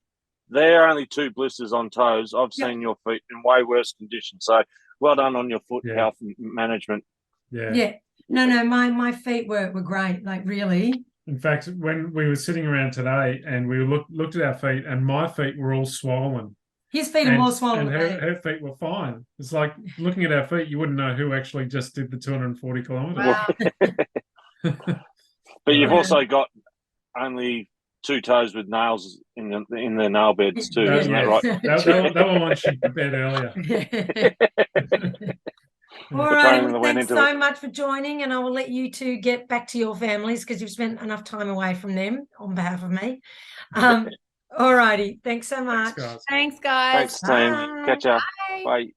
Speaker 4: There are only 2 blisters on toes. I've seen your feet in way worse condition. So well done on your foot health management.
Speaker 2: Yeah.
Speaker 1: No, my feet were great, like really.
Speaker 2: In fact, when we were sitting around today and we looked at our feet, and my feet were all swollen.
Speaker 1: His feet are more swollen
Speaker 2: and
Speaker 1: than
Speaker 2: her feet were fine. It's like looking at our feet, you wouldn't know who actually just did the 240 kilometers.
Speaker 3: Wow.
Speaker 4: But you've also got only 2 toes with nails in the nail beds too, isn't that right?
Speaker 2: That one was she prepared earlier.
Speaker 1: All right, well, thanks so much for joining, and I will let you two get back to your families because you've spent enough time away from them on behalf of me. All righty, thanks so much.
Speaker 3: Thanks, guys.
Speaker 4: Thanks, team. Catch up. Bye.